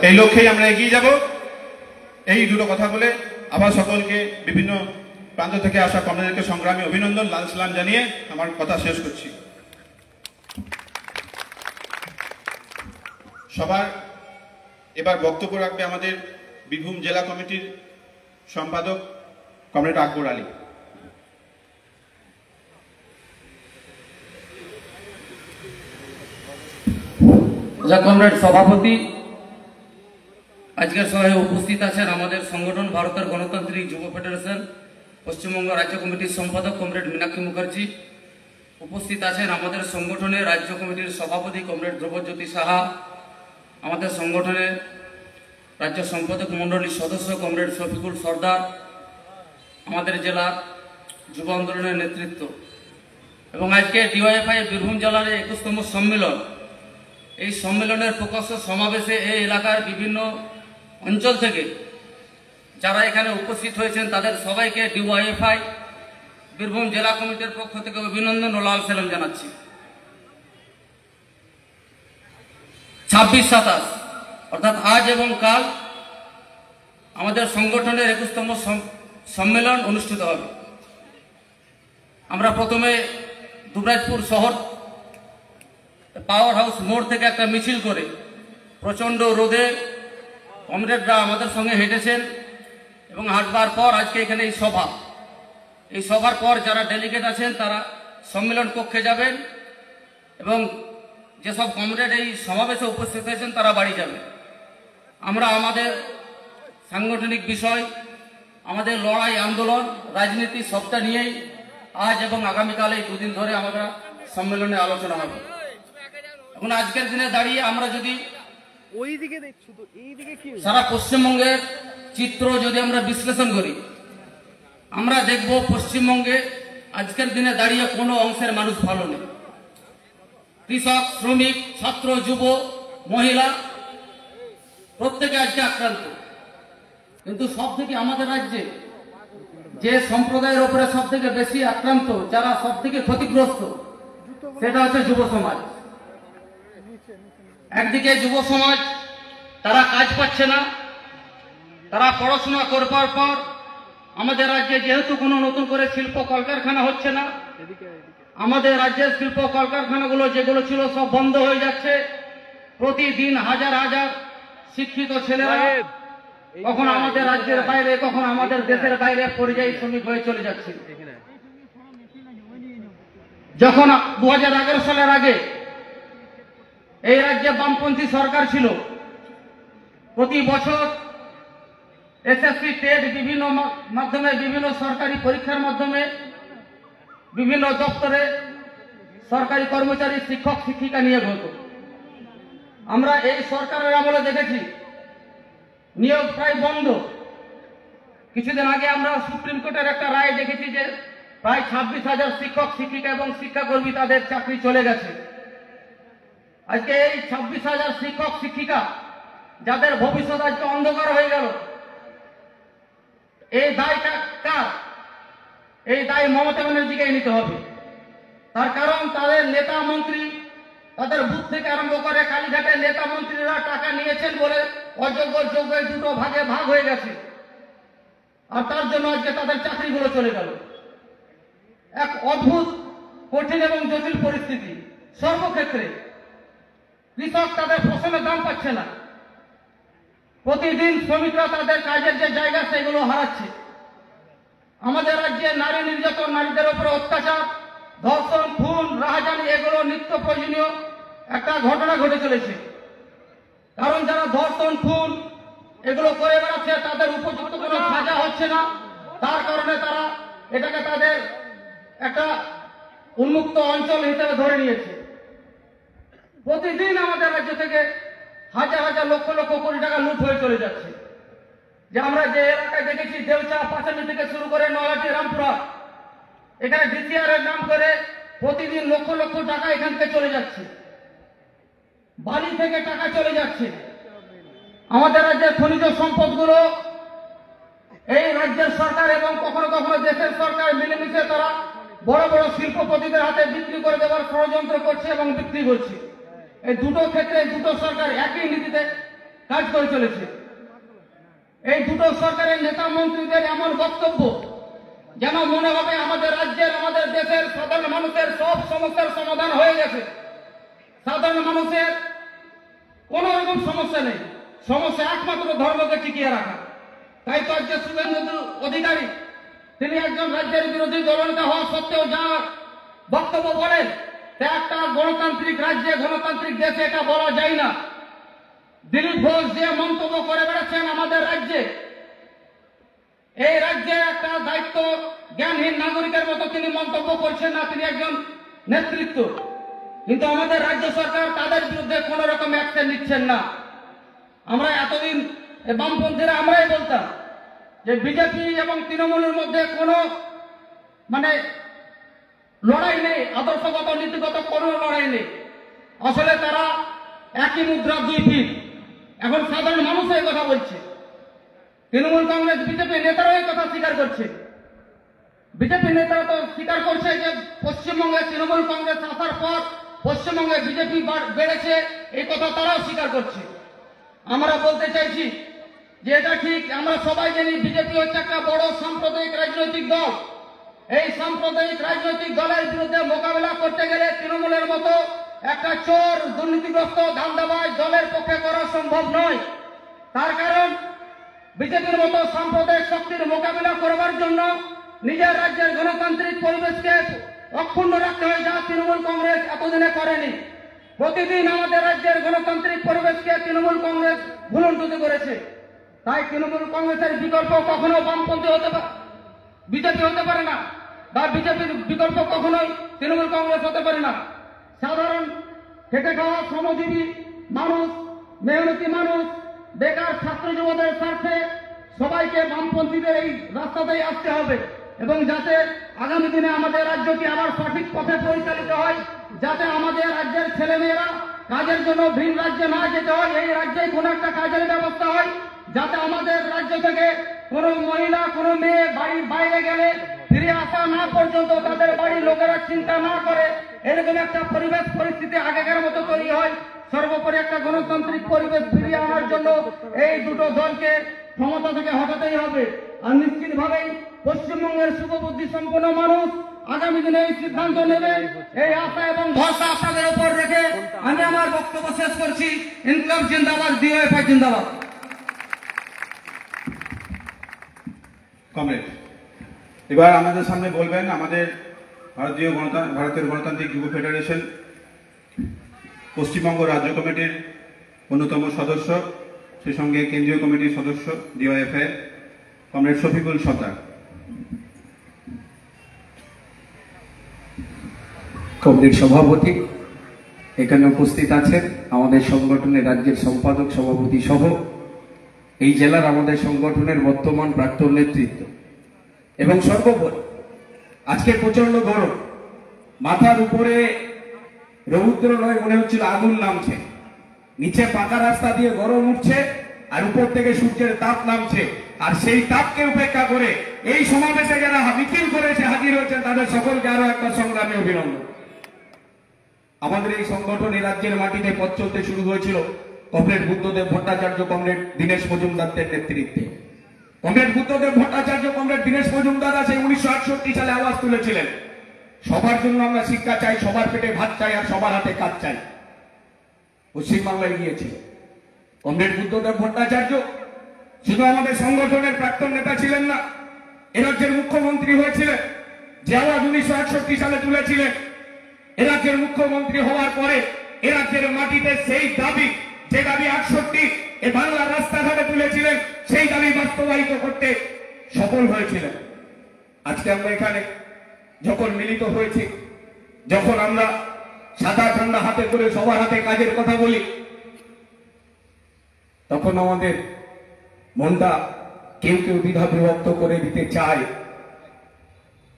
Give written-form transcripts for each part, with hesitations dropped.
এই লক্ষ্যেই আমরা এগিয়ে যাব। এই দুটো কথা বলে আবার সকলকে বিভিন্ন প্রান্ত থেকে আসা কমরেডদেরকে সংগ্রামী অভিনন্দন, লাল সালাম জানিয়ে আমার কথা শেষ করছি। সবার এবার বক্তব্য রাখবে আমাদের বীরভূম জেলা কমিটির সম্পাদক কমরেড আকবর আলী। কমরেড সভাপতি, আজকের সভায় উপস্থিত আছেন আমাদের সংগঠন ভারতের গণতান্ত্রিক যুব ফেডারেশন পশ্চিমবঙ্গ রাজ্য কমিটির সম্পাদক কমরেড মীনাক্ষী মুখার্জি। উপস্থিত আছেন আমাদের সংগঠনের রাজ্য কমিটির সভাপতি কমরেড ধ্রুবজ্যোতি সাহা, আমাদের সংগঠনের রাজ্য সম্পাদক মণ্ডলীর সদস্য কমরেড শফিকুল সর্দার, আমাদের জেলার যুব আন্দোলনের নেতৃত্ব এবং আজকে ডিওয়াইএফআই বীরভূম জেলার 21তম সম্মেলন। এই সম্মেলনের প্রকাশ্য সমাবেশে এই এলাকার বিভিন্ন অঞ্চল থেকে যারা এখানে উপস্থিত হয়েছেন তাদের সবাইকে ডিওয়াইএফআই বীরভূম জেলা কমিটির পক্ষ থেকে অভিনন্দন ও লাল সালাম জানাচ্ছি। 26-27 অর্থাৎ আজ এবং কাল আমাদের সংগঠনের 21তম সম্মেলন অনুষ্ঠিত হবে। আমরা প্রথমে দুবরাজপুর শহর পাওয়ার হাউস মোড় থেকে একটা মিছিল করে প্রচণ্ড রোদে কমরেডরা আমাদের সঙ্গে হেঁটেছেন এবং হাঁটবার পর আজকে এখানে এই সভার পর যারা ডেলিগেট আছেন তারা সম্মেলন কক্ষে যাবেন এবং যেসব কমরেড এই সমাবেশে উপস্থিত হয়েছেন তারা বাড়ি যাবেন। আমরা আমাদের সাংগঠনিক বিষয়, আমাদের লড়াই, আন্দোলন, রাজনীতি সবটা নিয়েই আজ এবং আগামীকাল এই দুদিন ধরে আমরা সম্মেলনে আলোচনা হবে। এখন আজকের দিনে দাঁড়িয়ে আমরা যদি সারা পশ্চিমবঙ্গের চিত্র যদি আমরা বিশ্লেষণ করি, আমরা দেখব পশ্চিমবঙ্গে আজকের দিনে দাঁড়িয়ে কোনো অংশের মানুষ ভালো নেই। কৃষক, শ্রমিক, ছাত্র, যুব, মহিলা প্রত্যেকে আজকে আক্রান্ত। কিন্তু সব থেকে আমাদের রাজ্যে যে সম্প্রদায়ের উপরে সব থেকে বেশি আক্রান্ত, যারা সব থেকে ক্ষতিগ্রস্ত, সেটা হচ্ছে যুব সমাজ। একদিকে যুব সমাজ তারা কাজ পাচ্ছে না, তারা পড়াশোনা করবার পর আমাদের রাজ্যে যেহেতু কোনো নতুন করে শিল্প কলকারখানা হচ্ছে না, আমাদের রাজ্যের শিল্প কলকারখানাগুলো যেগুলো ছিল সব বন্ধ হয়ে যাচ্ছে। প্রতিদিন হাজার হাজার শিক্ষিত ছেলেরা কখন আমাদের রাজ্যের বাইরে, কখন আমাদের দেশের বাইরে পরিযায়ী শ্রমিক হয়ে চলে যাচ্ছে। যখন 2011 সালের আগে এই রাজ্যে বামপন্থী সরকার ছিল, প্রতি বছর এসএসসি টেট বিভিন্ন মাধ্যমে, বিভিন্ন সরকারি পরীক্ষার মাধ্যমে বিভিন্ন দপ্তরে সরকারি কর্মচারী, শিক্ষক, শিক্ষিকা নিয়োগ হতো। আমরা এই সরকারের আমলে দেখেছি নিয়োগ প্রায় বন্ধ। কিছুদিন আগে আমরা সুপ্রিম কোর্টের একটা রায় দেখেছি যে প্রায় 26,000 শিক্ষক, শিক্ষিকা এবং শিক্ষাকর্মী তাদের চাকরি চলে গেছে। আজকে এই 26,000 শিক্ষক, শিক্ষিকা যাদের ভবিষ্যৎ আজকে অন্ধকার হয়ে গেল, এই দায়টা কার? এই দায় মমতা ব্যানার্জিকে নিতে হবে। তার কারণ তাদের নেতা মন্ত্রী, তাদের বুথ থেকে আরম্ভ করে কালীঘাটের নেতা মন্ত্রীরা টাকা নিয়েছেন বলে অযোগ্য যোগ্য দুটো ভাগে ভাগ হয়ে গেছে, আর তার জন্য আজকে তাদের চাকরিগুলো চলে গেল। এক অদ্ভুত, কঠিন এবং জটিল পরিস্থিতি। সর্বক্ষেত্রে কৃষক তাদের ফসলের দাম পাচ্ছে না, প্রতিদিন শ্রমিকরা তাদের কাজের যে জায়গা সেগুলো হারাচ্ছে। আমাদের রাজ্যে নারী নির্যাতন, নারীদের উপরে অত্যাচার, ধর্ষণ, খুন, রাহাজানি এগুলো নিত্য প্রয়োজনীয় একটা ঘটনা ঘটে চলেছে। কারণ যারা ধর্ষণ, খুন এগুলো করে বেড়াচ্ছে তাদের উপযুক্ত কোনো সাজা হচ্ছে না, তার কারণে তারা এটাকে তাদের একটা উন্মুক্ত অঞ্চল হিসেবে ধরে নিয়েছে। প্রতিদিন আমাদের রাজ্য থেকে হাজার হাজার লক্ষ লক্ষ কোটি টাকা লুট হয়ে চলে যাচ্ছে। যে আমরা যে এলাকায় দেখেছি দেউচা, পাঁচালি থেকে শুরু করে নয়াটি, রামপুরা, এখানে ডিসিআর এর নাম করে প্রতিদিন লক্ষ লক্ষ টাকা এখান থেকে চলে যাচ্ছে, বালি থেকে টাকা চলে যাচ্ছে। আমাদের রাজ্যের খনিজ সম্পদগুলো এই রাজ্যের সরকার এবং কখনো কখনো দেশের সরকার মিলেমিশে তারা বড় বড় শিল্পপতিদের হাতে বিক্রি করে দেওয়ার ষড়যন্ত্র করছে এবং বিক্রি করছে। এই দুটো ক্ষেত্রে দুটো সরকার একই নীতিতে কাজ করে চলেছে। এই দুটো সরকারের নেতা মন্ত্রীদের এমন বক্তব্য যেন মনে হবে আমাদের রাজ্যের, আমাদের দেশের সাধারণ মানুষের সব সমস্যার সমাধান হয়ে গেছে। সাধারণ মানুষের কোন রকম সমস্যা নেই, সমস্যা একমাত্র ধর্মকে টিকিয়ে রাখা। তাই তো আজকে শুভেন্দু অধিকারী তিনি একজন রাজ্যের বিরোধী দলনেতা হওয়া সত্ত্বেও যা বক্তব্য বলেন তা একটা গণতান্ত্রিক রাজ্যে, গণতান্ত্রিক দেশে এটা বলা যায় না। দিলীপ ঘোষ যে মন্তব্য করে বেড়াচ্ছেন আমাদের রাজ্যে, এই রাজ্যে একটা দায়িত্ব জ্ঞানহীন নাগরিকের মতো তিনি মন্তব্য করছেন না, তিনি একজন নেতৃত্ব। কিন্তু আমাদের রাজ্য সরকার তাদের বিরুদ্ধে কোন রকম অ্যাকশন নিচ্ছেন না। আমরা এতদিন বামপন্থীরা আমরাই বলতাম যে বিজেপি এবং তৃণমূলের মধ্যে কোনো লড়াই নেই, আদর্শগত নীতিগত কোনো লড়াই নেই। আসলে তারা একই মুদ্রা দুই পিঠ। এখন সাধারণ মানুষ এই কথা বলছে, তৃণমূল কংগ্রেস বিজেপি নেতারাও এই কথা স্বীকার করছে। বিজেপি নেতারা তো স্বীকার করছে যে পশ্চিমবঙ্গে তৃণমূল কংগ্রেস আসার পর পশ্চিমবঙ্গে বিজেপি বেড়েছে, এই কথা তারাও স্বীকার করছে। আমরা বলতে চাইছি যে এটা ঠিক, আমরা সবাই জানি বিজেপি হচ্ছে একটা বড় সাম্প্রদায়িক রাজনৈতিক দল। এই সাম্প্রদায়িক রাজনৈতিক দলের বিরুদ্ধে মোকাবেলা করতে গেলে তৃণমূলের মতো একটা চোর, দুর্নীতিগ্রস্ত, ধান্দাবাজ দলের পক্ষে করা সম্ভব নয়। তার কারণ বিজেপির মতো সাম্প্রদায়িক শক্তির মোকাবিলা করবার জন্য নিজের রাজ্যের গণতান্ত্রিক পরিবেশকে অক্ষুণ্ণ রাখতে হয়, যা তৃণমূল কংগ্রেস এতদিনে করেনি। প্রতিদিন আমাদের রাজ্যের গণতান্ত্রিক পরিবেশকে তৃণমূল কংগ্রেস ভুলুণ্ঠিত করেছে। তাই তৃণমূল কংগ্রেসের বিকল্প কখনো বামপন্থী বিজেপি হতে পারে না, বা বিজেপির বিকল্প কখনোই তৃণমূল কংগ্রেস হতে পারে না। সাধারণ খেটে খাওয়া শ্রমজীবী মানুষ, মেহনতি মানুষ, বেকার ছাত্র যুবদের স্বার্থে সবাইকে বামপন্থীদের এই রাস্তাতেই আসতে হবে, এবং যাতে আগামী দিনে আমাদের রাজ্যটি আবার সঠিক পথে পরিচালিত হয়, যাতে আমাদের রাজ্যের ছেলেমেয়েরা কাজের জন্য ভিন রাজ্যে না যেতে হয়, এই রাজ্যে কোনো একটা কাজের ব্যবস্থা হয়, যাতে আমাদের রাজ্য থেকে কোনো মহিলা, কোনো মেয়ে বাড়ির বাইরে গেলে ফিরে আসা না পর্যন্ত তাদের বাড়ির লোকেরা চিন্তা না করে, এরকম একটা পরিবেশ পরিস্থিতি আগেকার মতো তৈরি হয়। সর্বোপরি একটা গণতান্ত্রিক পরিবেশ ফিরিয়ে আনার জন্য এই দুটো দলকে ক্ষমতা থেকে হটাতেই হবে। আর নিশ্চিতভাবেই পশ্চিমবঙ্গের শুভবুদ্ধি সম্পন্ন মানুষ আগামী দিনে এই সিদ্ধান্ত নেবে, এই আশা এবং ভরসা আপনাদের উপর রেখে আমি আমার বক্তব্য শেষ করছি। ইনকলাব জিন্দাবাদ, ডিওএফআই জিন্দাবাদ। কমরেড, এবার আমাদের সামনে বলবেন আমাদের ভারতের গণতান্ত্রিক যুব ফেডারেশন পশ্চিমবঙ্গ রাজ্য কমিটির অন্যতম সদস্য, সেই সঙ্গে কেন্দ্রীয় কমিটির সদস্য DOFI comrade Shafiqul Sardar. Comrade সভাপতি, এখানে উপস্থিত আছেন আমাদের সংগঠনের রাজ্যের সম্পাদক, সভাপতি সহ এই জেলার আমাদের সংগঠনের বর্তমান প্রাক্তন নেতৃত্ব, এবং সর্বোপরি আজকে প্রচন্ড গরম, মাথার উপরে রৌদ্র নয়, মনে হচ্ছিল আগুন নামছে, নিচে পাকা রাস্তা দিয়ে গরম উঠছে, আর উপর থেকে সূর্যের তাপ নামছে। আর সেই তাপকে উপেক্ষা করে এই সমাবেশে যারা মিছিল করেছে, হাজির হয়েছে, তাদের সকলকে আরো একটা সংগ্রামী অভিনন্দন। আমাদের এই সংগঠন এই রাজ্যের মাটিতে পথ চলতে শুরু হয়েছিল কমরেড বুদ্ধদেব ভট্টাচার্য, কমরেড দীনেশ মজুমদারদের নেতৃত্বে। কমরেড বুদ্ধদেব ভট্টাচার্য, কমরেড দীনেশ মজুমদার সেই 1968 সালে আওয়াজ তুলেছিলেন, সবার জন্য আমরা শিক্ষা চাই, সবার পেটে ভাত চাই, আর সবার হাতে কাজ চাই। পশ্চিমবাংলায় গিয়েছিল কমরেড বুদ্ধদেব ভট্টাচার্য। শুধু আমাদের সংগঠনের প্রাক্তন নেতা ছিলেন না, এ রাজ্যের মুখ্যমন্ত্রী হয়েছিলেন। যে আওয়াজ 1968 সালে তুলেছিলেন, এ রাজ্যের মুখ্যমন্ত্রী হওয়ার পরে এ রাজ্যের মাটিতে সেই দাবি, যে দাবি 68 এ বাংলার রাস্তাঘাটে তুলেছিলেন, সেই দাবি বাস্তবায়িত করতে সফল হয়েছিলেন। আজকে আমরা এখানে যখন মিলিত হয়েছি, যখন আমরা সাদা ঠান্ডা হাতে করে সবার হাতে কাজের কথা বলি, তখন আমাদের মনটা কেউ কেউ দ্বিধা বিভক্ত করে দিতে চায়।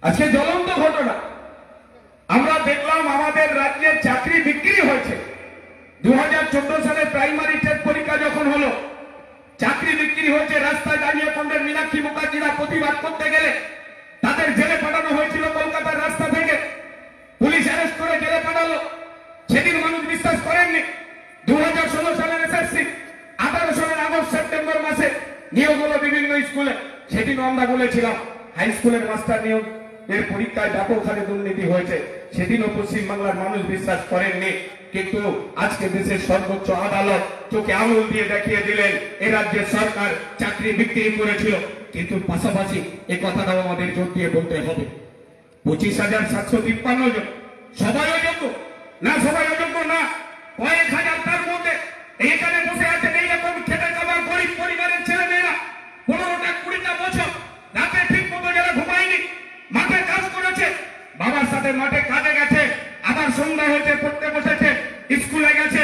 আজকে জ্বলন্ত ঘটনা আমরা দেখলাম, আমাদের রাজ্যে চাকরি বিক্রি হয়েছে। 2014 সালে প্রাইমারি টেস্ট পরীক্ষা যখন হলো, চাকরি বিক্রি হয়েছে। রাস্তায় দাঁড়িয়ে কমরেড মীনাক্ষী মুখার্জিরা প্রতিবাদ করতে গেলে তাদের জেলে পাঠানো হয়েছিল কলকাতার রাস্তা থেকে, পুলিশ অ্যারেস্ট করে জেলে পাঠালো। সেদিন মানুষ বিশ্বাস করেননি। 2016 সালের এসএসসি 1800 সেপ্টেম্বর মাসে নিয়োগ হলো বিভিন্ন স্কুলে, সেদিনও আমরা বলেছিলাম হাই স্কুলের মাস্টার নিয়োগ এর পরীক্ষায় ব্যাপক হারে দুর্নীতি হয়েছে, সেদিনও পশ্চিমবাংলার মানুষ বিশ্বাস করেননি। কিন্তু আজকে দেশের সর্বোচ্চ আদালত চোখে আঙুল দিয়ে দেখিয়ে দিলেন এ রাজ্যের সরকার চাকরি বিক্রি করেছিল। কিন্তু পাশাপাশি এই কথাটাও আমাদের জোর দিয়ে বলতে হবে, 25,753 জন সবাই অযোগ্য না, সবাই অযোগ্য না, কয়েক হাজার তার মধ্যে এখানে বসে আছেন এইরকম খেটে খাওয়া গরিব পরিবারের ছেলে মেয়েরা, 15টা 20টা বছর রাতে ঠিক মতো যারা ঘুমায়নি, মাঠে কাজ করেছে, বাবার সাথে মাঠে কাজে গেছে, আবার সন্ধ্যা হয়েছে পড়তে বসেছে, স্কুলে গেছে,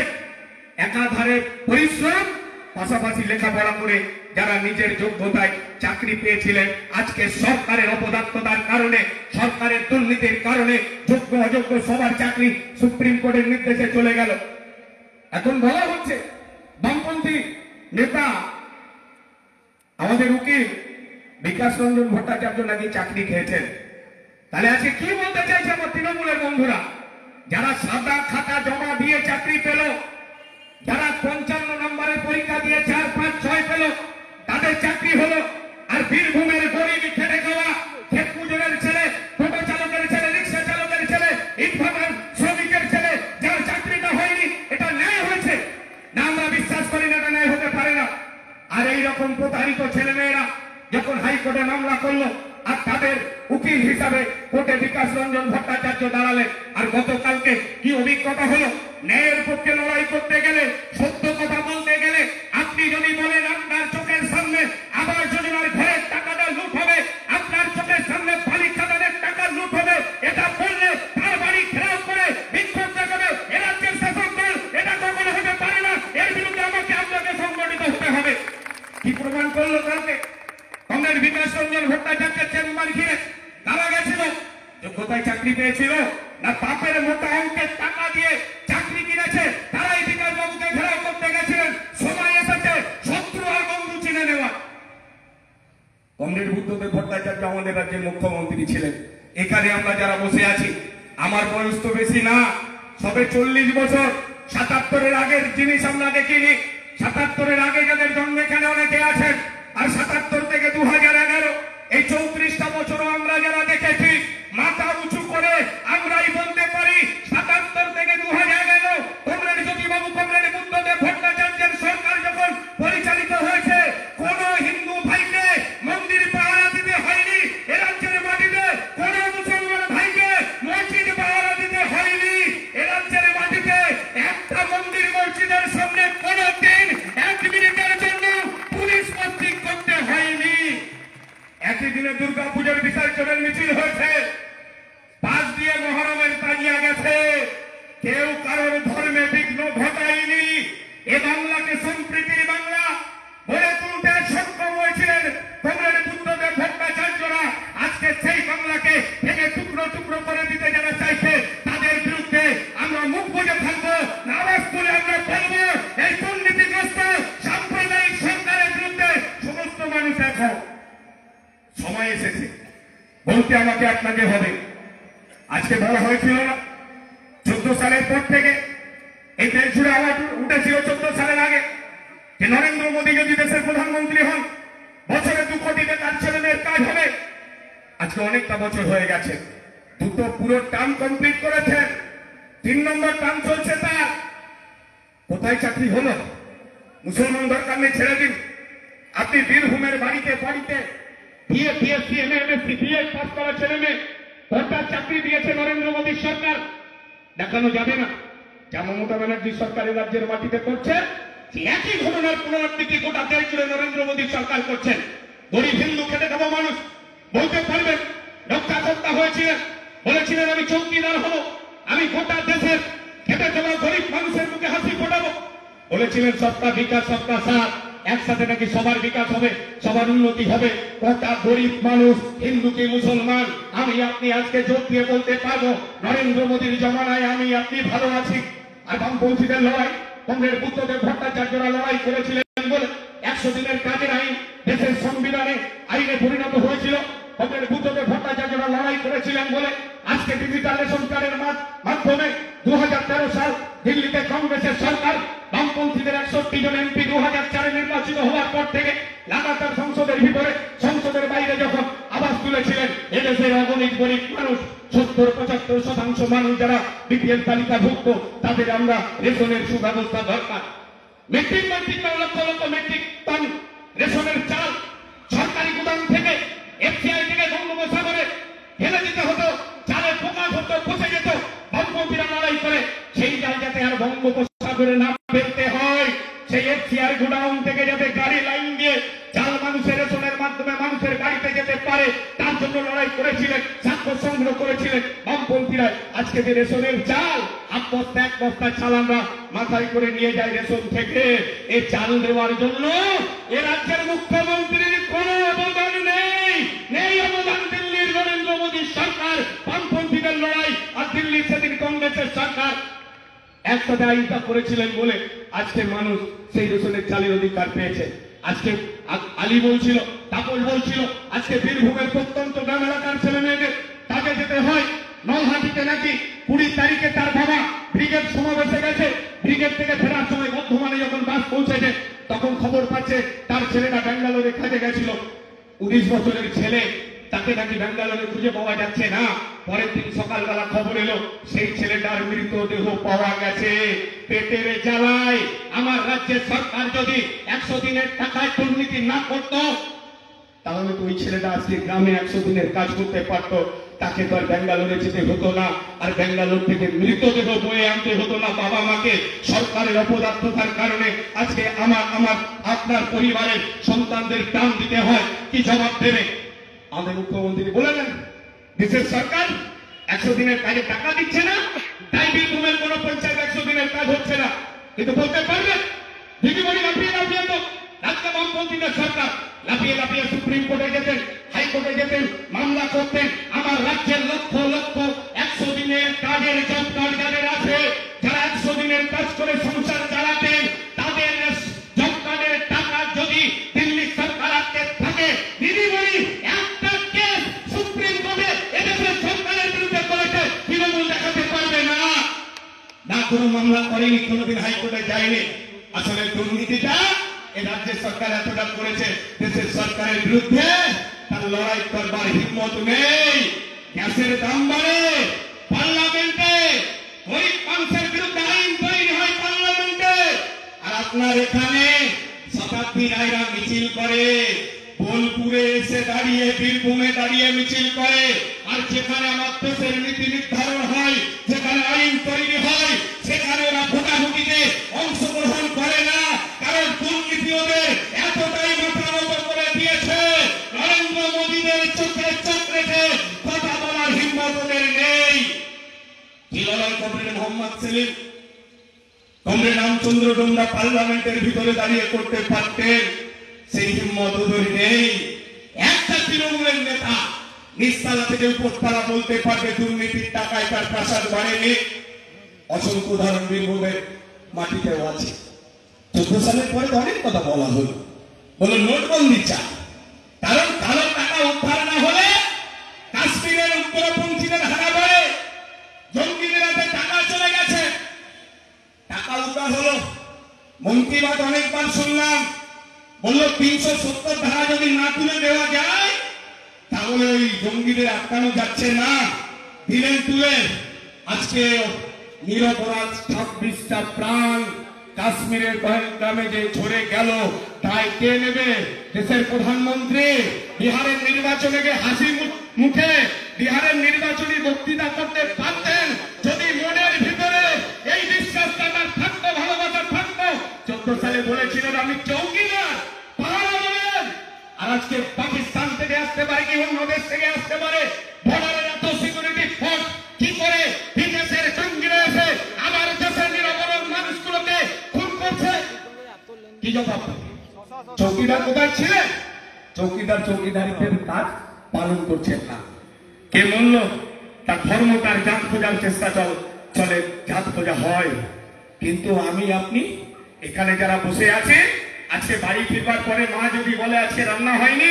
একাধারে পরিশ্রম পাশাপাশি লেখাপড়া করে যারা নিজের যোগ্যতায় চাকরি পেয়েছিলেন, আজকে সরকারের অপদার্থতার কারণে, সরকারের দুর্নীতির কারণে যোগ্য অযোগ্য সবার চাকরি সুপ্রিম কোর্টের নির্দেশে চলে গেল। এখন বলা হচ্ছে বামপন্থী নেতা আমাদের উকিল বিকাশ রঞ্জন ভট্টাচার্য নাকি চাকরি খেয়েছেন। তাহলে আজকে কি বলতে চাইছে আমার তৃণমূলের বন্ধুরা, যারা সাদা খাতা জমা দিয়ে চাকরি পেল, যারা 55 নম্বরের পরীক্ষা দিয়ে 4, 5, 6 পেল, তাদের চাকরি হলো, আর বীরভূমের গরিব খেটে খাওয়া ক্ষেত মজুরের ছেলে, টোটো চালকের ছেলে, রিক্সা চালকের ছেলে, ইটভাটার শ্রমিকের ছেলে, যার চাকরিটা হয়নি, এটা ন্যায় হয়েছে না? আমরা বিশ্বাস করি না, এটা ন্যায় হতে পারে না। আর এইরকম প্রতারিত ছেলে মেয়েরা যখন হাইকোর্টে মামলা করলো, আর তাদের উকিল হিসাবে কোর্টে বিকাশ রঞ্জন ভট্টাচার্য দাঁড়ালেন, আর গতকালকে কি অভিজ্ঞতা হলো, ন্যায়ের পক্ষে লড়াই করতে গেলে, সত্য কথা বলতে গেলে, আপনি যদি বলেন আপনার চোখের সামনে আবার যোজনার ঘরের টাকাটা লুট হবে, আপনার চোখের সামনে বালি খাদানের টাকা লুট হবে, এটা বললে তার বাড়ি ঘেরাও করে বিক্ষোভ দেখাবে এ রাজ্যের শাসক দল, এটা কখনো হতে পারে না। এর বিরুদ্ধে আপনাকে সংগঠিত হতে হবে। কি প্রমাণ করলো কালকে? কংগ্রেস বিকাশ রঞ্জন ভট্টাচার্যের চেম্বার ঘিরে তারা গেছিল, যোগ্যতায় চাকরি পেয়েছিল না বাপের মোটা অঙ্কের টাকা দিয়ে চাকরি কিনেছে, তারাই বিকাশ বাবুকে ঘেরাও করতে গেছিলেন। সময় এসেছে শত্রু আর বন্ধু চিনে নেওয়া। কংগ্রেস বুদ্ধদেব ভট্টাচার্য আমাদের রাজ্যের মুখ্যমন্ত্রী ছিলেন। এখানে আমরা যারা বসে আছি, আমার বয়স তো বেশি না, সবে 40 বছর। 77-এর আগের জিনিস আমরা দেখিনি। 77-এর আগে যাদের জন্ম এখানে অনেকে আছেন, আর 77 থেকে 2011 এই 34টা বছরও আমরা যারা দেখেছি, মাথা উঁচু করে আমরাই বলতে পারি 77 থেকে 2011 কমরেড জ্যোতিবাবু, কমরেড বুদ্ধদেব ভট্টাচার্যের সরকার যখন পরিচালিত হয়েছে, কোন হিন্দু ভাইকে মন্দির পাহারা দিতে হয়নি। এ রাজ্যের মাটিতে কোন মুসলমান ভাইকে মসজিদ পাহারা দিতে হয়নি। এ রাজ্যের মাটিতে একটা মন্দির মসজিদের সামনে কোনদিন 1 মিনিটের জন্য পুলিশ পোস্টিং করতে হয়নি। একই দিনে দুর্গাপূজার বিসর্জনের মিছিল হয়েছে, পাশ দিয়ে মহরমের তাজিয়া গেছে, কেউ কারোর ধর্মে বিঘ্ন ঘটায়নি। এ বাংলাকে সম্প্রীতির বাংলা গড়ে তুলতে সক্ষম হয়েছিলেন কমরেড বুদ্ধদেব ভট্টাচার্যরা। আজকে সেই বাংলাকে ভেঙে টুকরো টুকরো করে দিতে যারা চাইছে, তাদের বিরুদ্ধে আমরা মুখ বুজে থাকবো, আওয়াজ তুলে আমরা বলবো, এই দুর্নীতিগ্রস্ত সাম্প্রদায়িক সরকারের বিরুদ্ধে সমস্ত মানুষ এখন সময় এসেছে বলতে আমাকে আপনাকে হবে। আজকে বলা হয়েছিল না 14 সালের পর থেকে এই দেশ জুড়ে আওয়াজ উঠেছিল 14 সালের আগে যে নরেন্দ্র মোদী যদি দেশের প্রধানমন্ত্রী হন, বছরে 2 কোটি বেকার ছেলে মেয়ের কাজ হবে। আজকে অনেকটা বছর হয়ে গেছে, দুটো পুরো টার্ম কমপ্লিট করেছেন, 3 নম্বর টার্ম চলছে তার। কোথায় চাকরি হলো? মুসলমান দরকার নেই, ছেড়ে দিন। আপনি বীরভূমের বাড়িতে বাড়িতে BA, BSc, MA, MSc, BEd pass করা ছেলে মেয়ে কোটার চাকরি দিয়েছে নরেন্দ্র মোদীর সরকার। দেখানো যাবে না যা মমতা ব্যানার্জি সরকারের রাজ্যের মাটিতে করছে, একই ঘটনার পুনরাবৃত্তি গোটা দেশ জুড়ে নরেন্দ্র মোদীর সরকার করছেন। গরিব হিন্দু খেটে খাওয়া মানুষ বলতে পারবেন, রক্ষাকর্তা হয়েছিলেন, বলেছিলেন আমি চৌকিদার হব, আমি গোটা দেশের খেটে খাওয়া গরিব মানুষের মুখে হাসি ফোটাবো। বলেছিলেন সবকা বিকাশ সবকা সাথ, একসাথে নাকি সবার বিকাশ হবে, সবার উন্নতি হবে। কটা গরিব মানুষ, হিন্দু কি মুসলমান, আমি আপনি আজকে জোর দিয়ে বলতে পারবো নরেন্দ্র মোদীর জমানায় আমি আপনি ভালো আছি। আর বামপন্থীদের লড়াই, কংগ্রেস বুদ্ধদেব ভট্টাচার্যরা লড়াই করেছিলেন বলে 100 দিনের কাজের আইন দেশের সংবিধানে আইনে পরিণত হয়েছিল। কংগ্রেস বুদ্ধদেব ভট্টাচার্যরা লড়াই করেছিলেন বলে আজকে ডিজিটাল রেশন কার্ডের মাধ্যমে 2013 সাল দিল্লিতে কংগ্রেসের সরকার বামপন্থীদের 61 জন এমপি 2004 নির্বাচিত হওয়ার পর থেকে গরিব মানুষ 70-75% মানুষ যারা বিপিএল তালিকাভুক্ত, তাদের আমরা রেশনের সুব্যবস্থা দরকার। Metric ton lakh lakh metric ton রেশনের চাল সরকারি গুদাম থেকে এফসিআই থেকে বঙ্গোপসাগরে ফেলে দিতে হতো, চালে পোকা ধরতো, পচে যেত। বামপন্থীরা লড়াই করে সেই চাল যাতে আর বঙ্গোপসাগরে না ফেলতে হয়, সেই এফসিআই গুদাম থেকে যাতে গাড়ি লাইন দিয়ে চাল মানুষের রেশনের মাধ্যমে মানুষের গাড়িতে যেতে পারে, তার জন্য লড়াই করেছিলেন, স্বাক্ষর সংগ্রহ করেছিলেন বামপন্থীরা। আজকে যে রেশনের চাল এক বস্তা চাল আমরা মাথায় করে নিয়ে যাই রেশন থেকে, এই চাল দেওয়ার জন্য এ রাজ্যের মুখ্যমন্ত্রীর কোনো অবদান নেই অবদান দিল্লির নরেন্দ্র মোদী সরকার, বামপন্থীদের লড়াই আর দিল্লির সেদিন কংগ্রেসের সরকার একসাথে আইনটা করেছিলেন বলে আজকে মানুষ সেই রেশনের চালের অধিকার পেয়েছে। আজকে আলী বলছিল, তাপস বলছিল, আজকে বীরভূমের প্রত্যন্ত গ্রাম এলাকার ছেলে মেয়েদের কাজে যেতে হয়। নলহাটিতে নাকি 20 তারিখে তার বাবা ব্রিগেড সমাবেশে গেছে, ব্রিগেড থেকে ফেরার সময় বর্ধমানে যখন বাস পৌঁছেছে তখন খবর পাচ্ছে তার ছেলেটা ব্যাঙ্গালোরে কাজে গেছিল। 19 বছরের ছেলে, তাকে নাকি ব্যাঙ্গালোরে খুঁজে পাওয়া যাচ্ছে না। পরের দিন সকালবেলা খবর এলো সেই ছেলেটার মৃতদেহ পাওয়া গেছে। পেটের জ্বালায় আমার রাজ্যের সরকার যদি 100 দিনের টাকায় দুর্নীতি না করত, তাহলে তো ওই ছেলেটা আজকে গ্রামে 100 দিনের কাজ করতে পারতো। তাকে তো আর ব্যাঙ্গালোরে যেতে হতো না, আর ব্যাঙ্গালোর থেকে মৃতদেহ বয়ে আনতে হতো না বাবা মাকে। সরকারের অপদার্থতার কারণে আজকে আমার আপনার পরিবারের সন্তানদের প্রাণ দিতে হয়। কি জবাব দেবে? আমাদের মুখ্যমন্ত্রী বলেছেন দেশের সরকার 100 দিনের কাজে টাকা দিচ্ছে না, তাই বীরভূমের কোন পঞ্চায়েত 100 দিনের কাজ হচ্ছে না। কিন্তু বলতে পারবে দিদি বলি লাফিয়ে তো রাজ্য বামপন্থীদের সরকার লাফিয়ে সুপ্রিম কোর্টে যেতেন, হাইকোর্টে যেতেন, মামলা করতেন। আমার রাজ্যের লক্ষ লক্ষ 100 দিনের কাজের জব কার্ড যাদের আছে, যারা 100 দিনের কাজ করে সংসার চালাতেন, তাদের জব কার্ডের টাকা যদি দিল্লি সরকার আটকে থাকে, দিদি বলি একটা কেস সুপ্রিম কোর্টে এদেশের সরকারের বিরুদ্ধে করেছে, তৃণমূল দেখাতে পারবে না। না কোনো মামলা করেনি, কোনোদিন হাইকোর্টে যায়নি। আসলে দুর্নীতিটা এই রাজ্যের সরকার এতটা করেছে, দেশের সরকারের বিরুদ্ধে তার লড়াই করবার হিম্মত নেই। গ্যাসের দাম বাড়ে পার্লামেন্টে, গরিব মানুষের বিরুদ্ধে আইন তৈরি হয় পার্লামেন্টে, আর আপনার এখানে শতাব্দী রায়রা মিছিল করে, বোলপুরে এসে দাঁড়িয়ে, বীরভূমে দাঁড়িয়ে মিছিল করে। আর যেখানে আমার দেশের নীতি নির্ধারণ হয়, যেখানে আইন তৈরি হয়, সেখানে ওরা ভোটাভুটিতে অংশগ্রহণ করে না, কারণ দুর্নীতি ওদের এতটাই মাথার উপর করে দিয়েছে, নরেন্দ্র মোদীদের চোখে চোখ রেখে কথা বলার হিম্মত ওদের নেই। জিলালাল কমরেড মোহাম্মদ সেলিম, কমরেড রামচন্দ্র ডোমরা পার্লামেন্টের ভিতরে দাঁড়িয়ে করতে পারতেন, সেই হিম্মত ওদের নেই। একটা তৃণমূলের নেতা নিচতলা থেকে উপরতলা বলতে পারবে দুর্নীতির টাকায় তার প্রাসাদ বাড়েনি। অসংখ্য উদাহরণ বীরভূমের মাটিতেও আছে। 14 সালের পরে অনেক কথা বলা হলো, বলো নোটবন্দি চাই, কারণ কালো টাকা উদ্ধার না হলে কাশ্মীরের উগ্রপন্থীদের হারা পড়ে, জঙ্গিদের হাতে টাকা চলে গেছে, টাকা উদ্ধার হলো। মন্ত্রীবাদ অনেকবার শুনলাম, বললো 370 ধারা যদি না তুলে দেওয়া যায় তাহলে ওই জঙ্গিদের আটকানো যাচ্ছে না, দিলেন তুলে। আজকে নিরপরাধ 26টা প্রাণ কাশ্মীরের পহেলগামে যে ঝরে গেল, তাই কে নেবে? দেশের প্রধানমন্ত্রী বিহারের নির্বাচনে গিয়ে হাসি মুখে বিহারের নির্বাচনী বক্তৃতা করতে পারতেন যদি মনের ভিতরে এই বিশ্বাসটা থাকতো, ভালোবাসা থাকতো। 14 সালে বলেছিলেন আমি চৌকিদার, পাহারা দেবেন। আর আজকে পাকিস্তান থেকে আসতে পারে, কি অন্য দেশ থেকে আসতে পারে, বর্ডারের এত সিকিউরিটি ফোর্স কি করে বিদেশের জঙ্গিরা এসে আবার দেশের নিরাপরাধ মানুষগুলোকে খুন করছে? কি জবাব? চৌকিদার কোথায় ছিলেন? চৌকিদারিত্বের কাজ পালন করছেন না। কে বলল তার ধর্ম, তার জাত খোঁজার চেষ্টা চলে, জাত খোঁজা হয়। কিন্তু আমি আপনি এখানে যারা বসে আছে, আজকে বাড়ি ফিরবার পরে মা যদি বলে আজকে রান্না হয়নি,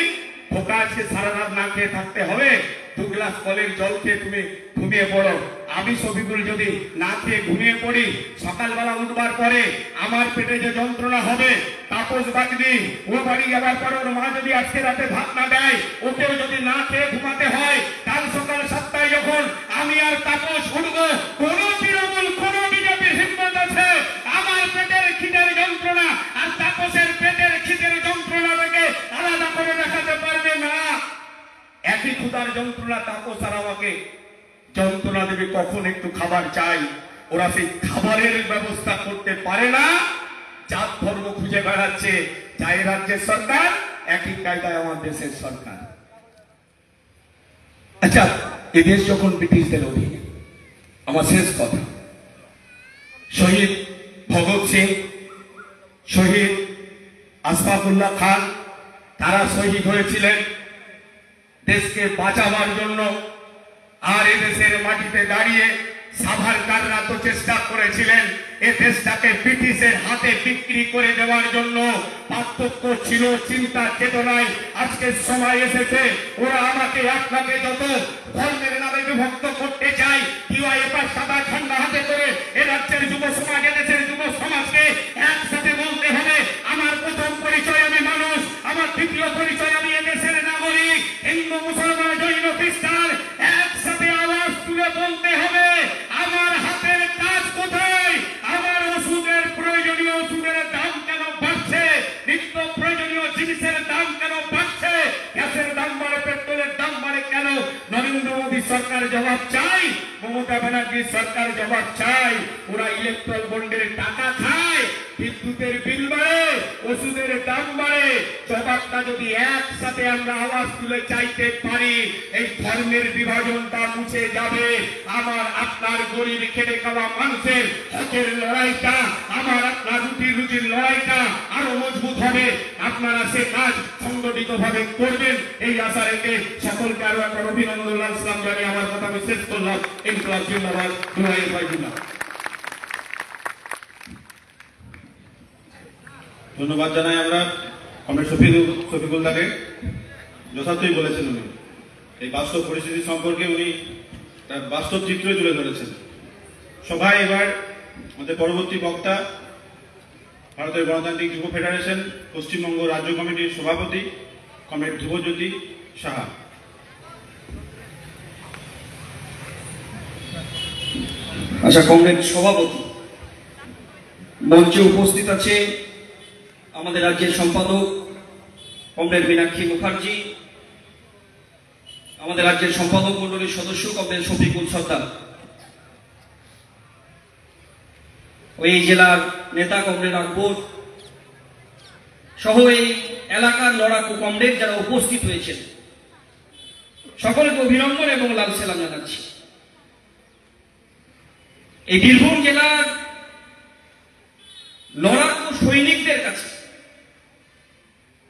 খোকা আজকে সারা রাত না খেয়ে থাকতে হবে, 2 গ্লাস কলের জল খেয়ে তুমি ঘুমিয়ে পড়ো, আমি শফিকুল যদি না খেয়ে ঘুমিয়ে পড়ি, সকালবেলা উঠবার পরে আমার পেটে যে যন্ত্রণা হবে, তাপস বাগদি ও বাড়ি যাবার পরে ওর মা যদি আজকে রাতে ভাত না দেয়, ওকেও যদি না খেয়ে ঘুমাতে হয়, কাল সকাল 7টায় যখন আমি আর তাপস উঠবো, কোন তৃণমূল কোন বিজেপির হিম্মত আছে আমার পেটের খিদের যন্ত্রণা আর তাপসের পেটের খিদের যন্ত্রণা থেকে আলাদা করে দেখাতে পারবে না? একই ক্ষুধার যন্ত্রণা তাপস আর আমাকে যন্ত্রণা দেবে কখন একটু খাবার চাই। ওরা সেই খাবারের ব্যবস্থা করতে পারে না, জাত ধর্ম খুঁজে বেড়াচ্ছে। যাই রাজ্যের সরকার একই কায়দায় আমার দেশের সরকার। আচ্ছা, এদেশ যখন ব্রিটিশদের অধীনে, আমার শেষ কথা, শহীদ ভগৎ সিং, শহীদ আশফাকুল্লাহ খান, তারা শহীদ হয়েছিলেন দেশকে বাঁচাবার জন্য। আর এদেশের মাটিতে দাঁড়িয়ে সাভারকাররা তো চেষ্টা করেছিলেন এ দেশটাকে ব্রিটিশের হাতে বিক্রি করে দেওয়ার জন্য। পার্থক্য ছিল চিন্তা চেতনায়। আজকের সময় এসেছে ওরা আমাকে আপনাকে যত ধর্মের নামে বিভক্ত করতে চায়, কেউ এবার সাদা ঠান্ডা হাতে করে এ রাজ্যের যুব সমাজ, এদেশের যুব সমাজকে একসাথে বলতে হবে আমার প্রথম পরিচয় আমি মানুষ, আমার দ্বিতীয় পরিচয় আমি এদেশের নাগরিক। হিন্দু, মুসলমান, জৈন, খ্রিস্টান একসাথে আওয়াজ তুলে বলতে হবে আমার হাতের কাজ কোথায়, আমার ওষুধের প্রয়োজনীয় ওষুধের দাম কেন বাড়ছে, নিত্য প্রয়োজনীয় জিনিসের দাম কেন বাড়ছে, গ্যাসের দাম বাড়ে, পেট্রোলের দাম বাড়ে কেন? নরেন্দ্র মোদী সরকার জবাব চাই, মমতা ব্যানার্জির সরকার জবাব চাই। ওরা ইলেকট্রাল বন্ডের টাকা খায়, বিদ্যুতের বিল বাড়ে, ওষুধের দাম বাড়ে। জবাবটা যদি একসাথে আমরা আওয়াজ তুলে চাইতে পারি, এই ধর্মের বিভাজনটা মুছে যাবে। আমার আপনার গরিব খেটে খাওয়া মানুষের হকের লড়াইটা, আমার আপনার রুজির লড়াইটা আরো মজবুত হবে। আপনারা সে কাজ সংগঠিত ভাবে করবেন এই আশা রেখে সকলকে আরো একবার অভিনন্দন সালাম জানিয়ে আমার কথা আমি শেষ করলাম। ইনকলাব জিন্দাবাদ, দুহাই ভাই জিন্দাবাদ। ধন্যবাদ জানাই আমরা কমরেড শফিকুল দাকে। যথার্থই বলেছেন উনি, এই বাস্তব পরিস্থিতি সম্পর্কে উনি তার বাস্তব চিত্রই তুলে ধরেছেন। সভায় এবার আমাদের পরবর্তী বক্তা ভারতের গণতান্ত্রিক যুব ফেডারেশন পশ্চিমবঙ্গ রাজ্য কমিটির সভাপতি কমরেড ধ্রুবজ্যোতি সাহা। আচ্ছা, কংগ্রেস সভাপতি মঞ্চে উপস্থিত আছে আমাদের রাজ্যের সম্পাদক কমরেড মীনাক্ষী মুখার্জি, আমাদের রাজ্যের সম্পাদক মন্ডলীর সদস্য কমরেড শফিকুল সর্দার, ওই জেলার নেতা কমরেড আকবর সহ এই এলাকার লড়াকু কমরেড যারা উপস্থিত হয়েছেন, সকলকে অভিনন্দন এবং লাল সালাম জানাচ্ছি। এই বীরভূম জেলার লড়াকু সৈনিকদের কাছে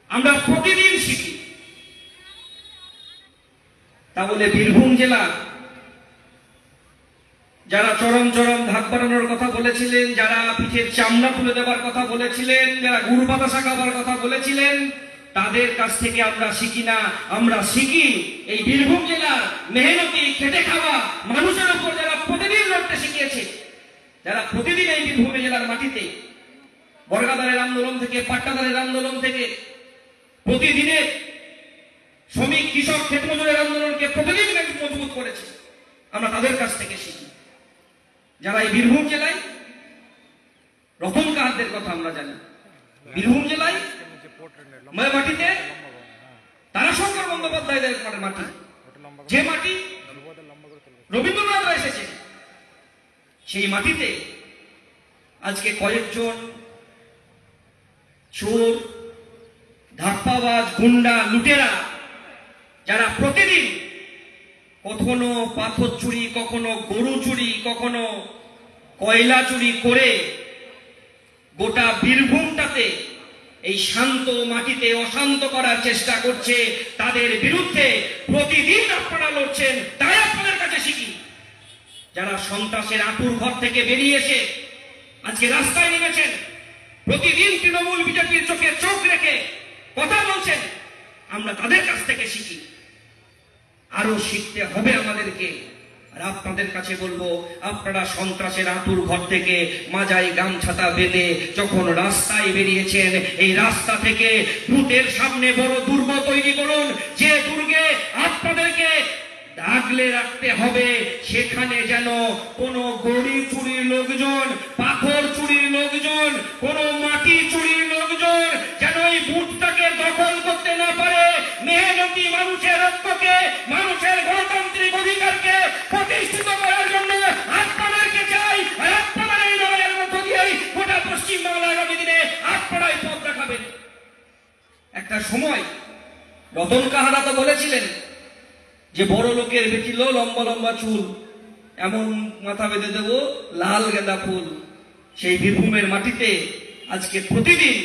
আমরা প্রতিদিন শিখি। তাহলে বীরভূম জেলা যারা চরম চরম ধাক বাড়ানোর কথা বলেছিলেন, যারা পিঠের চামড়া তুলে দেবার কথা বলেছিলেন, যারা গুড় বাতাসা খাবার কথা বলেছিলেন, তাদের কাছ থেকে আমরা শিখি না, আমরা শিখি এই বীরভূম জেলার মেহনতি খেটে খাওয়া মানুষের উপর যারা প্রতিদিন লড়তে শিখিয়েছে, যারা প্রতিদিন এই বীরভূম জেলার মাটিতে বর্গাদারের আন্দোলন থেকে, পাট্টাদারের আন্দোলন থেকে, প্রতিদিনের শ্রমিক, কৃষক, ক্ষেত মজুরের আন্দোলনকে প্রতিদিন মজবুত করেছে, আমরা তাদের কাছ থেকে শিখি। যারা এই বীরভূম জেলায় রতন কাহারদের কথা আমরা জানি, বীরভূম জেলায় মাটিতে তারাশঙ্কর বন্দ্যোপাধ্যায়দের মাটি, যে মাটি রবীন্দ্রনাথ এসেছে, সেই মাটিতে আজকে কয়েকজন চোর, ধাপ্পাবাজ, গুন্ডা, লুটেরা যারা প্রতিদিন কখনো পাথর চুরি, কখনো গরু চুরি, কখনো কয়লা চুরি করে গোটা বীরভূমটাতে এই শান্ত মাটিতে অশান্ত করার চেষ্টা করছে, তাদের বিরুদ্ধে প্রতিদিন আপনারা লড়ছেন। তাই আপনাদের কাছে শিখি, যারা সন্ত্রাসের আঁতুর ঘর থেকে বেরিয়ে এসে আজকে রাস্তায় নেমেছেন, প্রতিদিন তৃণমূল বিজেপির চোখে চোখ রেখে কথা বলছেন, আমরা তাদের কাছ থেকে শিখি। আরো শিখতে হবে আমাদেরকে। আর আপনাদের কাছে বলবো, আপনারা সন্ত্রাসের আঁতুর ঘর থেকে মাজায় গামছাতা বেঁধে যখন রাস্তায় বেরিয়েছেন, এই রাস্তা থেকে ভূতের সামনে বড় দুর্গ তৈরি করুন, যে দুর্গে আপনাদেরকে আগলে রাখতে হবে। সেখানে যেন কোনো গড়ি চুরির লোকজন, পাথর চুরির লোকজন, কোনো মাটি চুরির লোকজন যেন এই বুথটাকে দখল করতে না পারে। মেহনতি মানুষের রক্তকে, মানুষের গণতান্ত্রিক অধিকারকে প্রতিষ্ঠিত করার জন্য আপনাদেরকে চাই। আর আপনারা এই লড়াইয়ের মধ্য দিয়েই গোটা পশ্চিমবাংলা আগামী দিনে আপনারাই পথ দেখাবেন। একটা সময় রতন কাহারা তো বলেছিলেন যে বড় লোকের বেটি লো লম্বা লম্বা চুল, এমন মাথা বেঁধে দেবো লাল গেঁদা ফুল। সেই বীরভূমের মাটিতে আজকে প্রতিদিন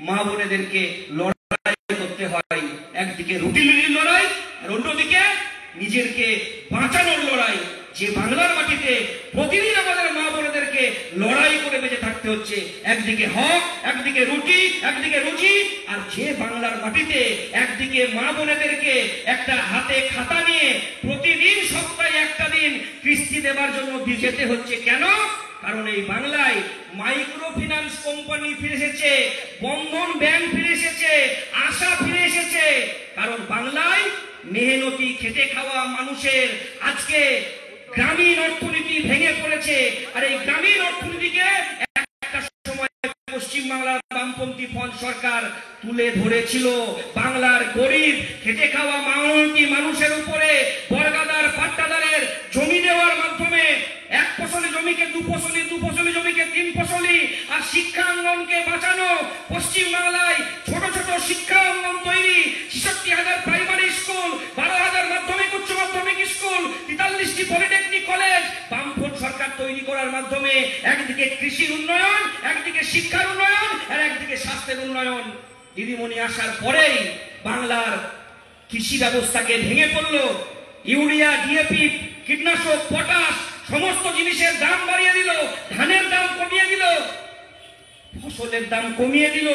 মা বোনেদেরকে লড়াই করতে হয়। একদিকে রুটির লড়াই, আর অন্যদিকে নিজেরকে বাঁচানোর লড়াই। যে বাংলার মাটিতে প্রতিদিন আমাদের মা বোনেদেরকে লড়াই করে বেঁচে থাকতে হচ্ছে, একদিকে হক, একদিকে রুটি, একদিকে রুচি। আর যে বাংলার মাটিতে একদিকে মা বোনেদেরকে একটা হাতে খাতা নিয়ে প্রতিদিন সপ্তাহে একটা দিন কিস্তি দেবার জন্য যেতে হচ্ছে। কেন? কারণ এই বাংলায় মাইক্রো ফিন্যান্স কোম্পানি ফিরে এসেছে, বন্ধন ব্যাংক ফিরে এসেছে, আশা ফিরে এসেছে। কারণ বাংলায় মেহনতি খেটে খাওয়া মানুষের আজকে গ্রামীণ অর্থনীতি ভেঙে পড়েছে। আর এই গ্রামীণ অর্থনীতিকে একটা সময় পশ্চিমবাংলার বামপন্থী ফ্রন্ট সরকার তুলে ধরেছিল। বাংলার গরিব খেটে খাওয়া মেহনতি মানুষের উপরে বর্গাদার পাট্টাদারের জমি দেওয়ার মাধ্যমে এক ফসলি জমিকে দু ফসলি, দু ফসলি জমিকে তিন ফসলি, আর শিক্ষাঙ্গনকে বাঁচানো। পশ্চিমবাংলায় ছোট ছোট শিক্ষা অঙ্গন তৈরি, ৬৬,০০০ প্রাইমারি স্কুল, ১২,০০০ মাধ্যমিক উচ্চ মাধ্যমিক স্কুল, ৪৩টি পলিটেকনিক কলেজ বামফ্রন্ট সরকার তৈরি করার মাধ্যমে একদিকে কৃষির উন্নয়ন, একদিকে শিক্ষার উন্নয়ন, আর একদিকে স্বাস্থ্যের উন্নয়ন। দিদিমণি আসার পরেই বাংলার কৃষি ব্যবস্থাকে ভেঙে পড়লো। ইউরিয়া, ডিএপি, কীটনাশক, পটাশ সমস্ত জিনিসের দাম বাড়িয়ে দিল, ধানের দাম কমিয়ে দিল, ফসলের দাম কমিয়ে দিল।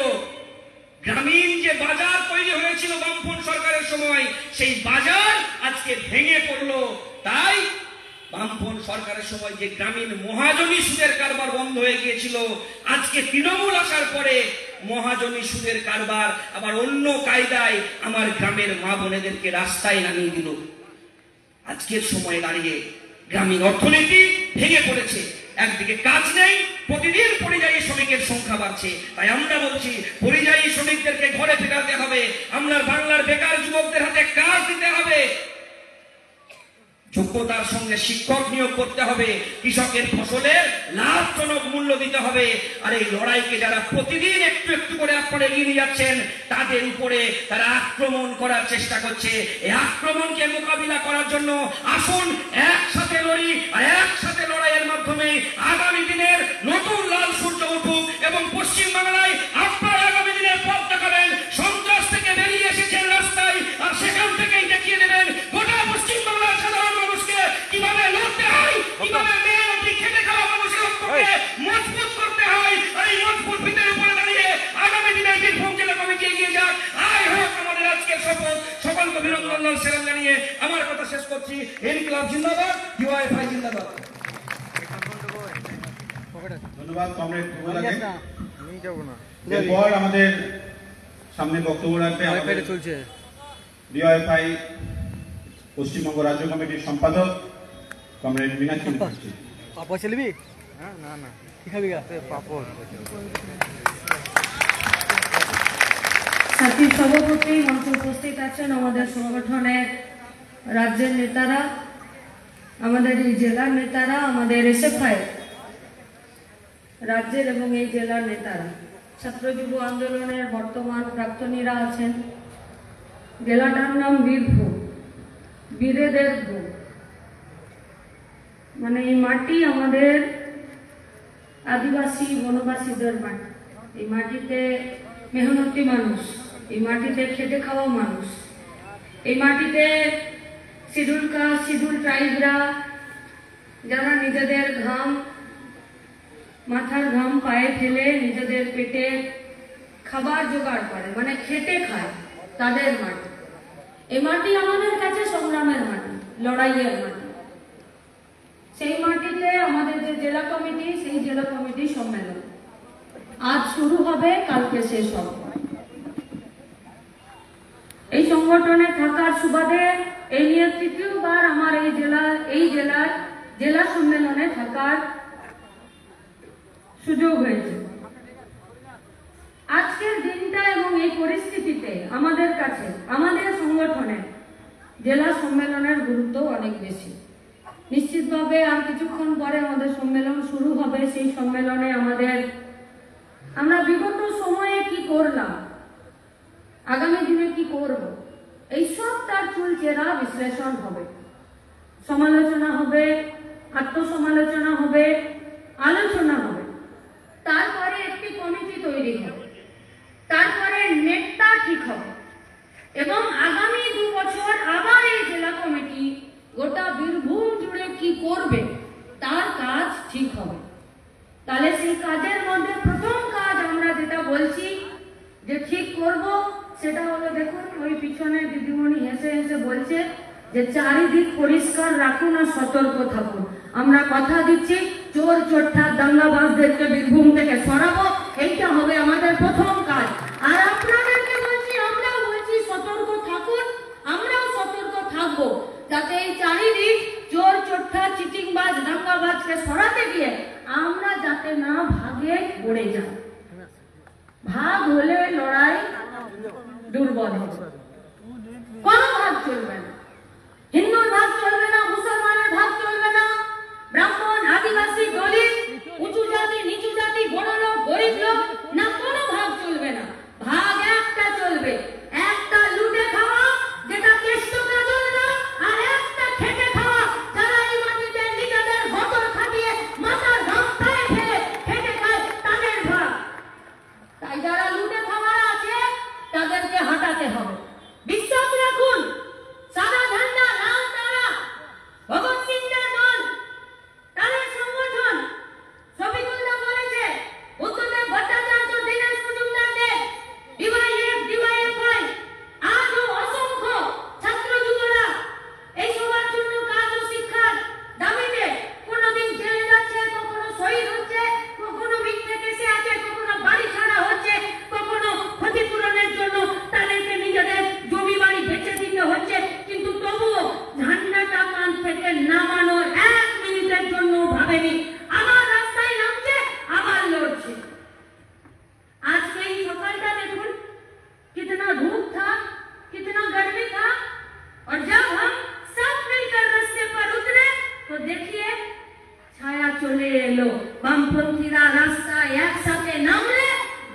গ্রামীণ যে বাজার তৈরি হয়েছিল বামফ্রন্ট সরকারের সময়, সেই বাজার আজকে ভেঙে পড়লো। তাই বামফ্রন্ট সরকারের সময় যে গ্রামীণ মহাজনী সুদের কারবার বন্ধ হয়ে গিয়েছিল, আজকে তৃণমূল আসার পরে মহাজনী সুদের কারবার আবার অন্য কায়দায় আমার গ্রামের মা বোনেদেরকে রাস্তায় নামিয়ে দিল। আজকের সময় দাঁড়িয়ে গ্রামীণ অর্থনীতি ভেঙে পড়েছে, একদিকে কাজ নেই, প্রতিদিন পরিযায়ী শ্রমিকের সংখ্যা বাড়ছে। তাই আমরা বলছি পরিযায়ী শ্রমিকদেরকে ঘরে ফেরাতে হবে, আমরা বাংলার বেকার যুবকদের হাতে কাজ দিতে হবে, যোগ্যতার সঙ্গে শিক্ষক নিয়োগ করতে হবে, কৃষকের ফসলের লাভজনক মূল্য দিতে হবে। আর এই লড়াইকে যারা প্রতিদিন একটু একটু করে আপনারা এগিয়ে নিয়ে যাচ্ছেন, তাদের উপরে তারা আক্রমণ করার চেষ্টা করছে। এই আক্রমণকে মোকাবিলা করার জন্য আসুন একসাথে লড়ি, আর একসাথে লড়াইয়ের মাধ্যমে আগামী দিনের নতুন লাল সূর্য উঠুক এবং পশ্চিমবাংলায় আপনারা আগামী দিনের পথ দেখাবেন। সন্ত্রাস থেকে বেরিয়ে এসেছেন রাস্তায়, আর সেখান থেকেই দেখিয়ে দেবেন গোটা পশ্চিমবাংলার সাধারণ মানুষকে কিভাবে লড়তে হয়, কিভাবে মেহনতি খেটে খাওয়া মানুষের রক্তকে মজবুত করতে হয়। আর এই মজবুত ভিতের উপরে দাঁড়িয়ে আগামী দিনের বীরভূম জেলা কমিটি এগিয়ে যাক। আয় হোক আমাদের আজকের শপথ। সকলকে অভিনন্দন সেলাম জানিয়ে আমার কথা শেষ করছি। ইনকিলাব জিন্দাবাদ, ডিওয়াইএফআই জিন্দাবাদ। ধন্যবাদ কমরেড প্রভুদাকে। এরপর আমাদের সামনে বক্তব্য রাখবে আমাদের ডিওয়াইএফআই পশ্চিমবঙ্গ রাজ্য কমিটির সম্পাদক কমরেড মীনাক্ষী মুখার্জি। পাপড় ছেলবি? না না, কি খাবি? পাপড়। সাথী সভাপতি মঞ্চে উপস্থিত আছেন আমাদের সংগঠনের রাজ্যের নেতারা, আমাদের এই জেলার নেতারা, আমাদের এসএফআই রাজ্যের এবং এই জেলার নেতারা, ছাত্র যুব আন্দোলনের বর্তমান প্রাক্তনীরা আছেন। জেলাটার নাম বীরভূম, বীরেদের ভূম। মানে এই মাটি আমাদের আদিবাসী বনবাসীদের মাটি। এই মাটিতে মেহনতি মানুষ, এই মাটিতে খেটে খাওয়া মানুষ, এই মাটিতে শিডিউল কাস্ট, শিডিউল ট্রাইবরা যারা নিজেদের ঘাম, মাথার ঘাম পায়ে ফেলে নিজেদের পেটে খাবার জোগাড় করে, মানে খেটে খায়, তাদের মাটি। এই মাটি আমাদের কাছে সংগ্রামের মাটি, লড়াইয়ের মাটি। সেই মাটিতে আমাদের যে জেলা কমিটি, সেই জেলা কমিটি সম্মেলন আজ শুরু হবে, কালকে শেষ হবে। এই সংগঠনে থাকার সুবাদে এই নিয়ে তৃতীয়বার আমার এই জেলার জেলা সম্মেলনে থাকার সুযোগ হয়েছে। আজকের দিনটা এবং এই পরিস্থিতিতে আমাদের কাছে, আমাদের সংগঠনে জেলা সম্মেলনের গুরুত্ব অনেক বেশি। নিশ্চিতভাবে আর কিছুক্ষণ পরে আমাদের সম্মেলন শুরু হবে। সেই সম্মেলনে আমরা বিগত সময়ে কি করলাম, আগামী দিনে কি করব, এইসব তার চুলচেরা বিশ্লেষণ হবে, সমালোচনা হবে, আত্মসমালোচনা হবে, আলোচনা হবে। তারপরে একটি কমিটি তৈরি হবে, তারপরে নেতা ঠিক হবে এবং আগামী 2 বছর আবার এই জেলা কমিটি গোটা বীরভূম জুড়ে কি করবে তার কাজ ঠিক হবে। তাহলে সেই কাজের মধ্যে প্রথম কাজ আমরা যেটা বলছি যে ঠিক করব, সেটা হলো, দেখুন ওই পিছনে দিদিমণি হেসে হেসে বলছে যে চারিদিক পরিষ্কার রাখুন আর সতর্ক থাকুন। আমরা কথা দিচ্ছি চোর চোট্টা দাঙ্গাবাজদেরকে বীরভূম থেকে সরাবো, এইটা হবে আমাদের প্রথম কাজ। আর আপনাদেরকে বলছি, আমরাও বলছি সতর্ক থাকুন, আমরাও সতর্ক থাকবো, যাতে এই চারিদিক চোর চোট্টা চিটিংবাজ দাঙ্গাবাজকে সরাতে গিয়ে আমরা যাতে না ভাগে পড়ে যাই। ভাগ হলে লড়াই দুর্বল হবে, কোনো ভাগ চলবে না। হিন্দুর ভাগ চলবে না, মুসলমানের ভাগ চলবে না, ব্রাহ্মণ আদিবাসী দলিত উঁচু জাতি নিচু জাতি বড় লোক গরিব লোক না, কোনো ভাগ চলবে না। ভাগ একটা চলবে, একটা লুটে খাওয়া যেটা কেষ্ট কাজল না, আর একটা খেটে খাওয়া যারা এই মাটিতে নিজেদের বদল খাটিয়ে মাথার ঘাম পায়ে ফেলে খেটে খায়, তাদের ভাগ। তাই যারা লুটে খাওয়ার আছে তাদেরকে হটাতে হবে। বিশ্বাস রাখুন, সাদা ঝান্ডা লাল তারা ভগৎ সিংদের দল, তাদের সংগঠন, শফিকুল্লাহ বলেছে, বুদ্ধদেব ভট্টাচার্য, দীনেশ মজুমদার দেব, ডিওয়াইএফ, ডিওয়াইএফআই, আজও অসংখ্য ছাত্র যুবরা এই সবার জন্য কাজ ও শিক্ষার দাবিতে কোনোদিন জেলে যাচ্ছে, কখনো শহীদ হচ্ছে, কখনো মিথ্যে কেসে আছে, কখনো বাড়ি ছাড়া হচ্ছে, কখনো ক্ষতিপূরণের জন্য তাদেরকে নিজেদের জমি বাড়ি বেচে দিতে হচ্ছে, কিন্তু তবুও ঝান্ডাটা কান থেকে নামানোর 1 মিনিটের জন্য ভাবেনি। আবার রাস্তায় নামছে, আবার লড়ছে। আজকে এই সকালটা দেখুন, कितना धूप था, कितना गर्मी था, और जब हम सब मिलकर रास्ते पर उतरे तो देखिए ছায়া চলে এলো। বামপন্থীরা রাস্তায় একসাথে নামলে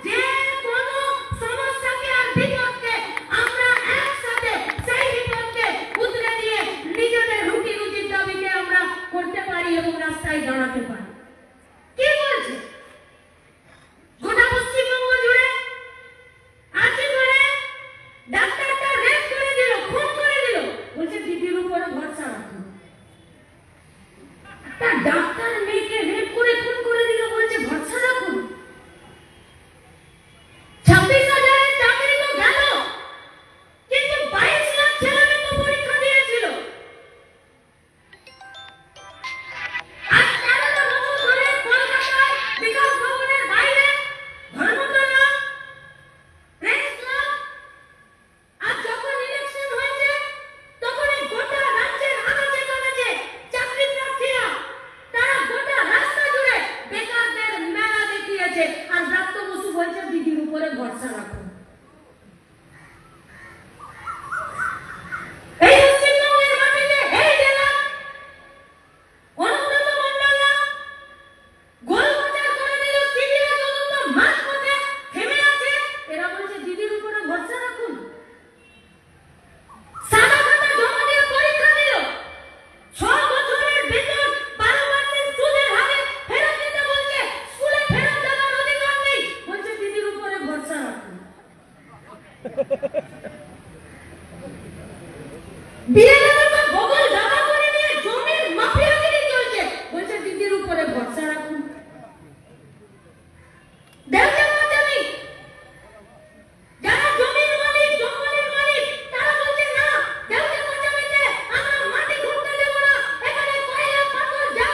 যে কোনো সমস্যাকে আর বিপদকে আমরা একসাথে সেই বিপদকে উতরে দিয়ে নিজেদের রুটি রুজির দাবিকে আমরা করতে পারি এবং রাস্তায় দাঁড়াতে পারি। কি বলছে গোটা পশ্চিমবঙ্গ জুড়ে আজকে করে ডাক্তারটা রেপ করে দিল, খুন করে দিল, বলছে দিদির উপরে ভরসা রাখুন। একটা ডাক্তার মেয়েকে রেপ করে খুন করে দিল, বলছে ভরসা রাখুন। 26,000 চাকরি তো গেল, কিন্তু 22 লাখ ছেলে মেয়ে তো পরীক্ষা দিয়েছিল। আর 13 বছর ধরে কলকাতায় বিকাশ ভবনের বাইরে ধর্মতলা, প্রেস ক্লাব, আর যখন ইলেকশন হয়েছে তখন এই গোটা রাজ্যের আনাচে কানাচে চাকরি প্রার্থীরা তারা গোটা রাস্তা জুড়ে বেকারদের মেলা দেখিয়েছে। আর ব্রাত্য বসু বলছে দিদির উপরে ভরসা রাখুন। এই পশ্চিমবঙ্গের মাটিতে এই জেলা অনুব্রত মণ্ডলরা গোলবাজার করে দিল, সিবিআই তদন্ত মাঝপথে থেমে আছে, এরা বলছে দিদির উপরে ভরসা রাখুন। সাদা খাতা জমা দিয়ে পরীক্ষা দিল, 6 বছরের বেতন 12% সুদের হারে ফেরত দিতে বলছে, স্কুলে ফেরত দেওয়ার অধিকার নেই, বলছে দিদির উপরে ভরসা রাখুন। বিএলএর তো বগল দাবা করে নিয়ে জমির মাফিয়াগিরি চলছে, বলছে দিদির উপরে ভরসা রাখুন। দেখতে পাচ্ছেন যারা জমির মালিক, জঙ্গলের মালিক, তারা বলছে না, দেখতে পাচ্ছেন আমরা মাটি ঢুকতে দেব না, এখানে কয়লা পাথর যা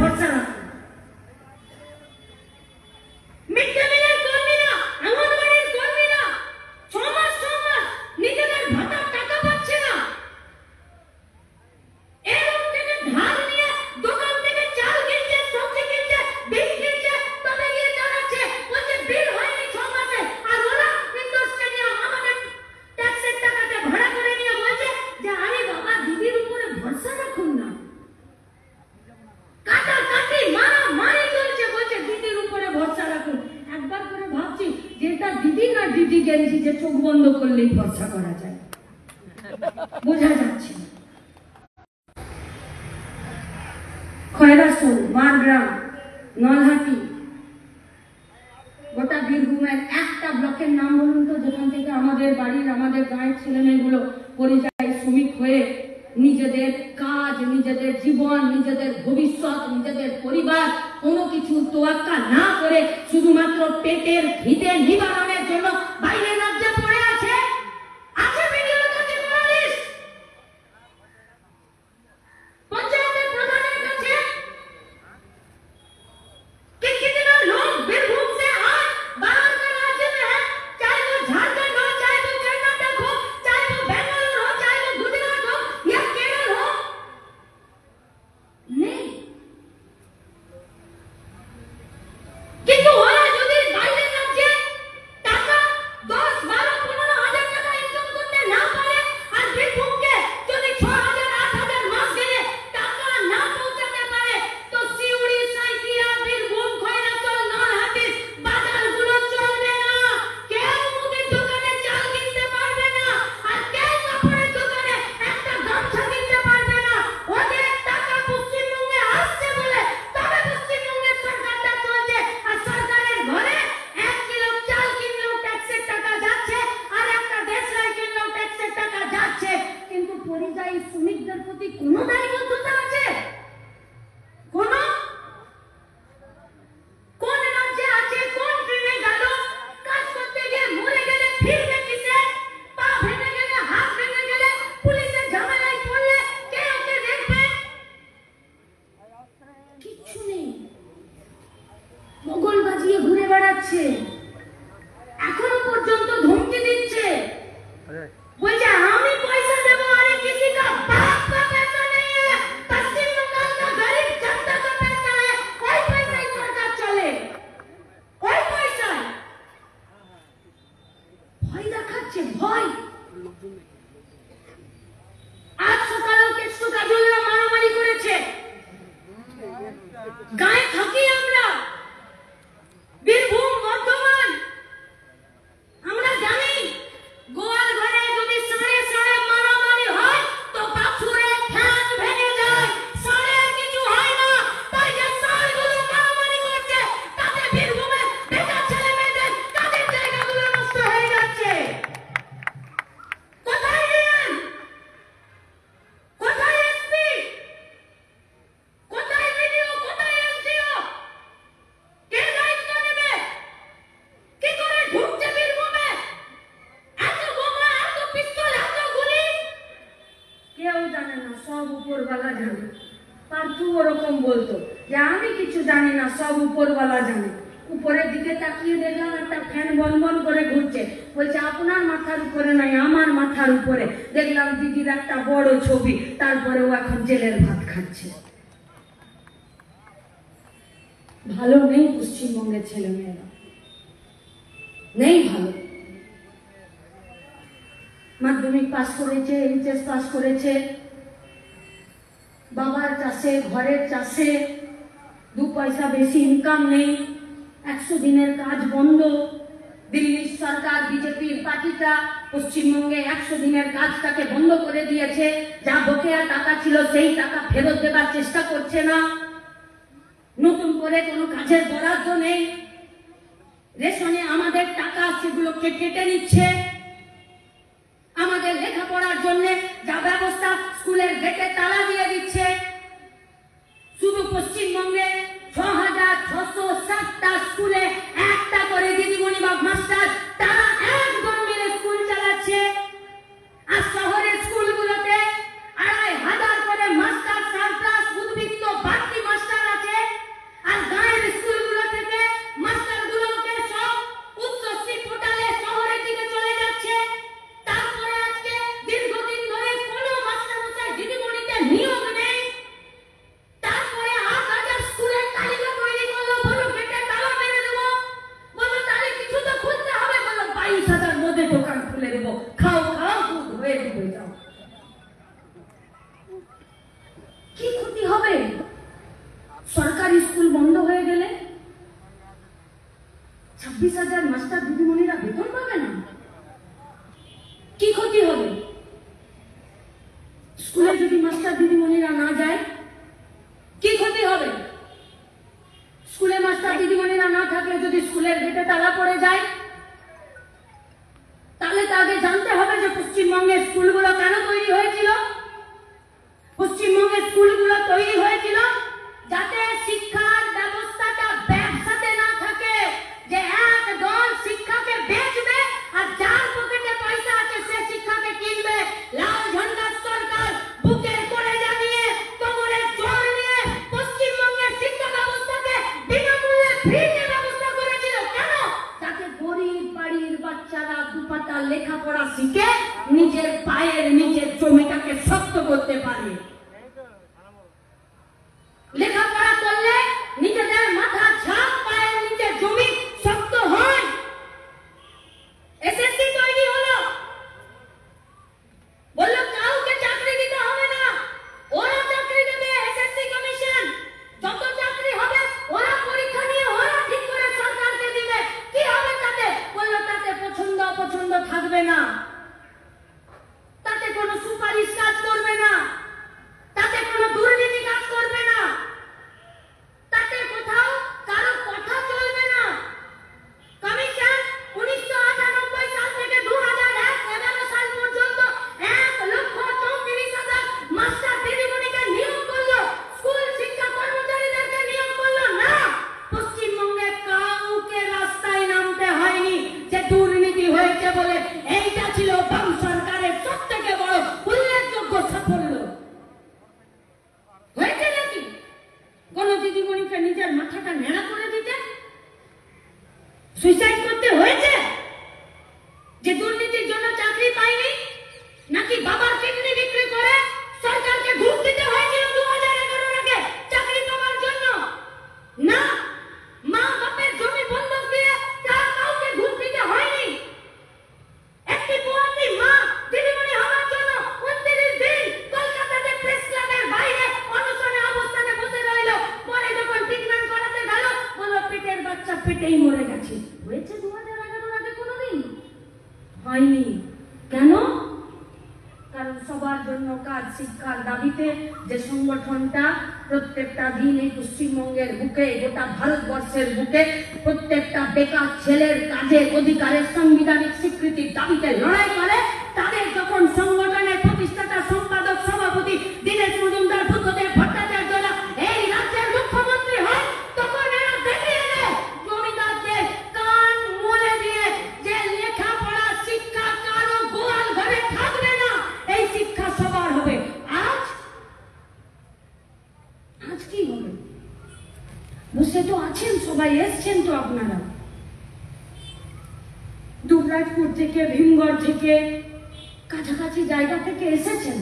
ভরসা রাখুন। মিড ডে মিলের কর্মীরা, অঙ্গনওয়াড়ির কর্মীরা 6 মাস নিজেদের ভাতার টাকা পাচ্ছে না। এরকম থেকে ধার নিয়ে দোকান থেকে চাল কিনছে, সবজি কিনছে, বিল কিনছে, তবে গিয়ে জানাচ্ছে বলছে বিল হয়নি 6 মাসে। আর ওরা ইন্ডোর স্টেডিয়াম আমাদের ট্যাক্সের টাকাতে ভাড়া করে নিয়ে বলছে যে আরে বাবা দিদির উপরে ভরসা রাখুন না। কাটাকাটি মারামারি চলছে, বলছে দিদির উপরে ভরসা রাখুন। একবার করে ভাবছি যে এটা দিদি না দিদি গেঞ্জি যে চোখ বন্ধ করলেই ভরসা করা যায়, বোঝা যাচ্ছে না। খয়রাসোল, মারগ্রাম, নলহাটি, গোটা বীরভূমের একটা ব্লকের নাম বলুন তো যেখান থেকে আমাদের বাড়ির আমাদের গাঁয়ের ছেলেমেয়েগুলো পরিযায়ী শ্রমিক হয়ে নিজেদের কাজ, নিজেদের জীবন, নিজেদের ভবিষ্যৎ, নিজেদের পরিবার কোনো কিছু তোয়াক্কা না করে শুধুমাত্র পেটের খিদে নিবারণের জন্য বাইরের রাজ্যে পড়ে আছে। আছে ভিডিওর কাছে কোনো লিস্ট? পঞ্চায়েতের প্রধানের কাছে कितना लोग बीरभूम से आज बाहर के राज्य में है, चाहे वो झारखंड हो, चाहे वो कर्नाटक हो, चाहे वो बेंगलुरु हो, चाहे वो गुजरात हो या केरल हो, नहीं কিন্তু ওরা যদি বাইরের রাজ্যে টাকা 10, 12, 15 হাজার টাকা ইনকাম করতে না পারে আর বীরভূমকে যদি 6,000, 8,000 মাস গেলে টাকা না পৌঁছাতে পারে তো সিউড়ি, সাঁইথিয়া, বীরভূম, খয়রাসোল, নলহাটির বাজারগুলো চলবে না। কেউ মুদির দোকানে চাল কিনতে পারবে না আর কেউ কাপড়ের দোকানে একটা গামছা কিনতে পারবে না। ওদের টাকা পশ্চিমবঙ্গে আসছে বলে তবে পশ্চিমবঙ্গের সরকারটা চলছে। আর সরকারের ঘরে 1 কিলো চাল কিনলেও ট্যাক্সের টাকা যাচ্ছে আর একটা দেশলাই কিনলেও ট্যাক্সের টাকা যাচ্ছে। কিন্তু পরিযায়ী শ্রমিকদের প্রতি কোনো দায়বদ্ধতা আছে? কোনো? কোন রাজ্যে আছে? কোন ট্রেনে গেল? কাজ করতে গিয়ে মরে গেলে ফিরবে কিসে? পা ভেঙে গেলে, হাত ভেঙে গেলে, পুলিশের ঝামেলায় পড়লে কে ওকে দেখবে? কিচ্ছু নেই, মোগল বাজিয়ে ঘুরে বেড়াচ্ছে। এখনো পর্যন্ত ধমকি দিচ্ছে, বলছে আমি পয়সা দেবো আরে किसी का बाप का पैसा नहीं है, पश्चिम बंगाल का गरीब जनता का पैसा है। कोई पैसा ही सरकार चले, कोई पैसा ভয় দেখাচ্ছে, ভয়। আজ সকালেও কেষ্টু কাজলরা মারামারি করেছে। গায়ে থাকি আমরা, বীরভূম, বর্ধমান, আমরা জানি গোয়াল ঘরে যদি সাড়ে সাড়ে মারামারি হয় তো বাছুরে ঠ্যাং ভেঙে যায়, সাড়ে কিছু হয় না। তাই যে সাড়গুলো মারামারি করছে তাতে বীরভূমে বেকার ছেলে মেয়েদের কাজের জায়গাগুলো নষ্ট হয়ে যাচ্ছে। কোথায় ডিএম? কোথায় এসপি? কোথায় ভিডিও? কোথায় এসডিও? কে দায়িত্ব নেবে? কি করে ঢুকছে বীরভূমে? এত বোমা, এত পিস্তল, এত গুলি কেউ জানে না, সব উপরওয়ালা জানে। পার্থু ওরকম বলতো যে আমি কিছু জানি না, সব উপরওয়ালা জানে। উপরের দিকে তাকিয়ে দেখলাম একটা ফ্যান বনবন করে ঘুরছে, বলছে আপনার মাথার উপরে নাই আমার মাথার উপরে। দেখলাম দিদির একটা বড় ছবি, তারপরে ও এখন জেলের ভাত খাচ্ছে। ভালো নেই পশ্চিমবঙ্গের ছেলে মেয়েরা, নেই ভালো। মাধ্যমিক পাস করেছে, এইচএস পাস করেছে, বাবার চাষে, ঘরের চাষে 2 পয়সা বেশি ইনকাম নেই, 100 দিনের কাজ বন্ধ। দিল্লির সরকার, বিজেপির পার্টিটা পশ্চিমবঙ্গে 100 দিনের কাজটাকে বন্ধ করে দিয়েছে। যা বকেয়া টাকা ছিল সেই টাকা ফেরত দেবার চেষ্টা করছে না। নতুন করে কোনো কাজের বরাদ্দ নেই। রেশনে আমাদের টাকা সেগুলোকে কেটে নিচ্ছে। আমাদের লেখাপড়ার জন্য যা ব্যবস্থা, স্কুলের গেটে তালা দিয়ে দিচ্ছে। শুধু পশ্চিমবঙ্গে 6,607টা স্কুলে একটা করে দিদিমণি বা মাস্টার, তারা একদম মিলে স্কুল চালাচ্ছে। আর শহরের স্কুলগুলোতে 2,500 করে মাস্টার সারপ্লাস, উদ্বৃত্ত বাড়তি মাস্টার আছে। হবে সরকারি স্কুল বন্ধ হয়ে গেলে? 26,000 মাস্টার দিদিমণিরা বেতন পাবে না? কি ক্ষতি হবে? স্কুলে যদি মাস্টার দিদিমণিরা না যায় কি ক্ষতি হবে? স্কুলে মাস্টার দিদিমণিরা না থাকলে যদি স্কুলের গেটে তালা পড়ে যায়, তাহলে তো আগে জানতে হবে যে পশ্চিমবঙ্গের স্কুলগুলো কেন তৈরি হয়েছিল। পশ্চিমবঙ্গের স্কুলগুলো তৈরি হয়েছিল যাতে শিক্ষার ব্যবস্থাটা ব্যবসাতে না থাকে, যে একদল শিক্ষাকে বেচবে আর যার পকেটে পয়সা আছে সে শিক্ষাকে কিনবে। লাল ঝন্ডার সরকার বুকের করে জানিয়ে কোমরে জোর নিয়ে পশ্চিমবঙ্গের শিক্ষা ব্যবস্থাকে বিনামূল্যে ফ্রিতে ব্যবস্থা করেছিল। কেন? যাতে গরিব বাড়ির বাচ্চারা দুপাতা লেখাপড়া শিখে নিজের পায়ের নিচের জমিটাকে শক্ত করতে পারে। লেখাপড়া করলে নিজেদের মাথা ছাপ পায়ের নিচে জমি শক্ত হয়। এসএসসি তৈরি হলো, বললো কাউকে চাকরি দিতে হবে না, ওরা চাকরি দেবে। এসএসসি কমিশন যত চাকরি হবে ওরা পরীক্ষা নিয়ে ওরা ঠিক করে সরকারকে দিবে। কি হবে তাতে? বললো তাতে পছন্দ অপছন্দ থাকবে না, তাতে কোনো সুপারিশ কাজ করবে না, তাতে কোনো দুর্নীতি কাজ করবে না, তাতে কোথাও কারো কথা চলবে না। কমিশন 1998 সাল থেকে 2011 সাল পর্যন্ত 1,34,000 মাস্টার দিদিমণিকে নিয়োগ করলো, স্কুল শিক্ষা কর্মচারীদেরকে নিয়োগ করলো না। পশ্চিমবঙ্গে কাউকে রাস্তায় নামতে হয়নি যে দুর্নীতি হয়েছে বলে। এইটা ছিল বাম সরকারের সবথেকে বড় উল্লেখযোগ্য সাফল্য। হয়েছে নাকি কোন দিদিমণিকে নিজের মাথাটা নেড়া করে দিতে সুইসাইড করতে হয়েছে যে দুর্নীতির জন্য চাকরি পায়নি? নাকি বাবার কিডনি বিক্রি করে সরকারকে ঘুষ দিতে হয়েছিল 2011 আগে চাকরি পাওয়ার জন্য? না, মা বাপের জমি বন্ধক দিয়ে কাউকে ঘুষ দিতে হয়নি। একটি বুয়াতি মা দিদিমণি হওয়ার জন্য 29 দিন কলকাতাতে প্রেস ক্লাবের বাইরে অনশনে অবস্থানে বসে রইল। পরে যখন ট্রিটমেন্ট করাতে গেল বলল পেটের বাচ্চা পেটেই মরে গেছে। হয়েছে 2011 আগে কোনোদিন? হয়নি। কেন? কারণ সবার জন্য কাজ শিক্ষার দাবিতে যে সংগঠনটা প্রত্যেকটা দিন এই পশ্চিমবঙ্গের বুকে, গোটা ভারতবর্ষের বুকে প্রত্যেকটা বেকার ছেলের কাজের অধিকারের সাংবিধানিক স্বীকৃতির দাবিতে লড়াই করে, তাদের যখন সংগঠনের প্রতিষ্ঠাতা সম্পাদক সভাপতি দীনেশ মজুমদার, বুদ্ধদেব ভট্টাচার্যরা এই রাজ্যের মুখ্যমন্ত্রী হয়, তখন এরা দেখিয়ে দেয় জমিদারদের কান মলে দিয়ে যে লেখাপড়া শিক্ষা কারো গোয়াল ঘরে থাকবে না, এই শিক্ষা সবার হবে। আজ কি হবে? বসে তো আছেন সবাই, এসছেন তো আপনারা দুবরাজপুর থেকে, ভীমগড় থেকে, কাছাকাছি জায়গা থেকে এসেছেন।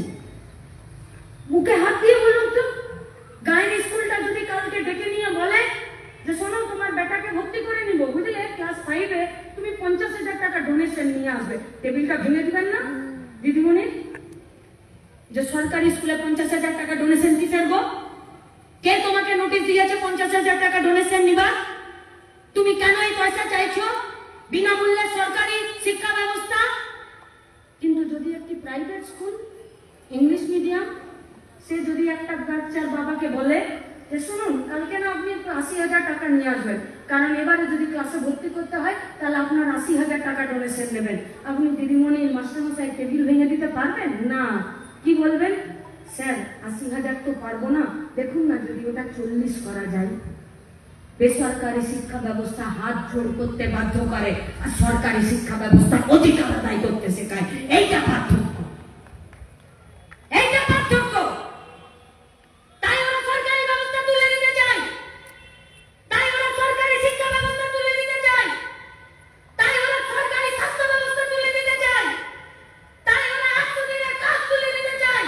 মুখে হাত দিয়ে বলুন তো, গায়ের স্কুলটা যদি কালকে ডেকে নিয়ে বলে যে শোনো তোমার বেটাকে ভর্তি করে নিব, বুঝলে ক্লাস 5-এ তুমি 50,000 টাকা ডোনেশন নিয়ে আসবে, টেবিলটা ভেঙে দিবেন না দিদিমণি? যে সরকারি স্কুলে 50,000 টাকা ডোনেশন কিসের গো? কে তোমাকে নোটিশ দিয়েছে 50,000 টাকা ডোনেশন নিবা? তুমি কেন এই পয়সা চাইছো? বিনামূল্যে সরকারি শিক্ষা ব্যবস্থা। কিন্তু যদি একটি প্রাইভেট স্কুল, ইংলিশ মিডিয়াম, সে যদি একটা বাচ্চার বাবাকে বলে যে শুনুন কালকে না আপনি 80,000 টাকা নিয়ে আসবেন, কারণ এবারে যদি ক্লাসে ভর্তি করতে হয় তাহলে আপনার 80,000 টাকা ডোনেশন নেবেন, আপনি দিদিমণি মাস্টারমশাই টেবিল ভেঙে দিতে পারবেন না? কি বলবেন? স্যার 80,000 তো পারবো না, দেখুন না যদি ওটা 40 করা যায়। বেসরকারি শিক্ষা ব্যবস্থা হাত জোড় করতে বাধ্য করে আর সরকারি শিক্ষা ব্যবস্থা অধিকার আদায় করতে শেখায়। এইটা পার্থক্য, এইটা পার্থক্য। তাই ওরা সরকারি ব্যবস্থা তুলে নিতে চায়, তাই ওরা সরকারি শিক্ষা ব্যবস্থা তুলে নিতে চায়, তাই ওরা সরকারি স্বাস্থ্য ব্যবস্থা তুলে নিতে চায়, তাই ওরা 100 দিনের কাজ তুলে নিতে চায়,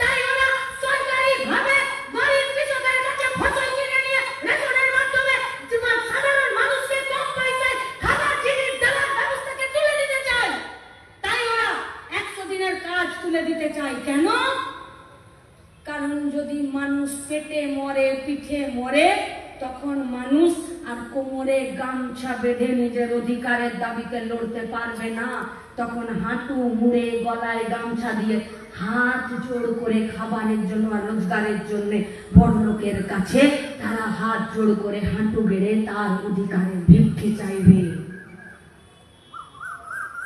তাই ওরা সরকারি ভাবে গরিব কৃষকের কাছে ফসল কিনে নিয়ে রেশনের মাধ্যমে সাধারণ মানুষকে কম পয়সায় খাবার জিনিস দেওয়ার ব্যবস্থাকে তুলে দিতে চায়, তাই ওরা 100 দিনের কাজ তুলে দিতে চায়। কেন? কারণ যদি মানুষ পেটে মরে, পিঠে মরে, তখন মানুষ আর কোমরে গামছা বেঁধে নিজের অধিকারের দাবিতে লড়তে পারবে না। তখন হাঁটু মুড়ে গলায় গামছা দিয়ে হাত জোড় করে খাবারের জন্য আর রোজগারের জন্য বড়লোকের কাছে তারা হাত জোড় করে হাঁটু গেড়ে তার অধিকারের ভিক্ষে চাইবে।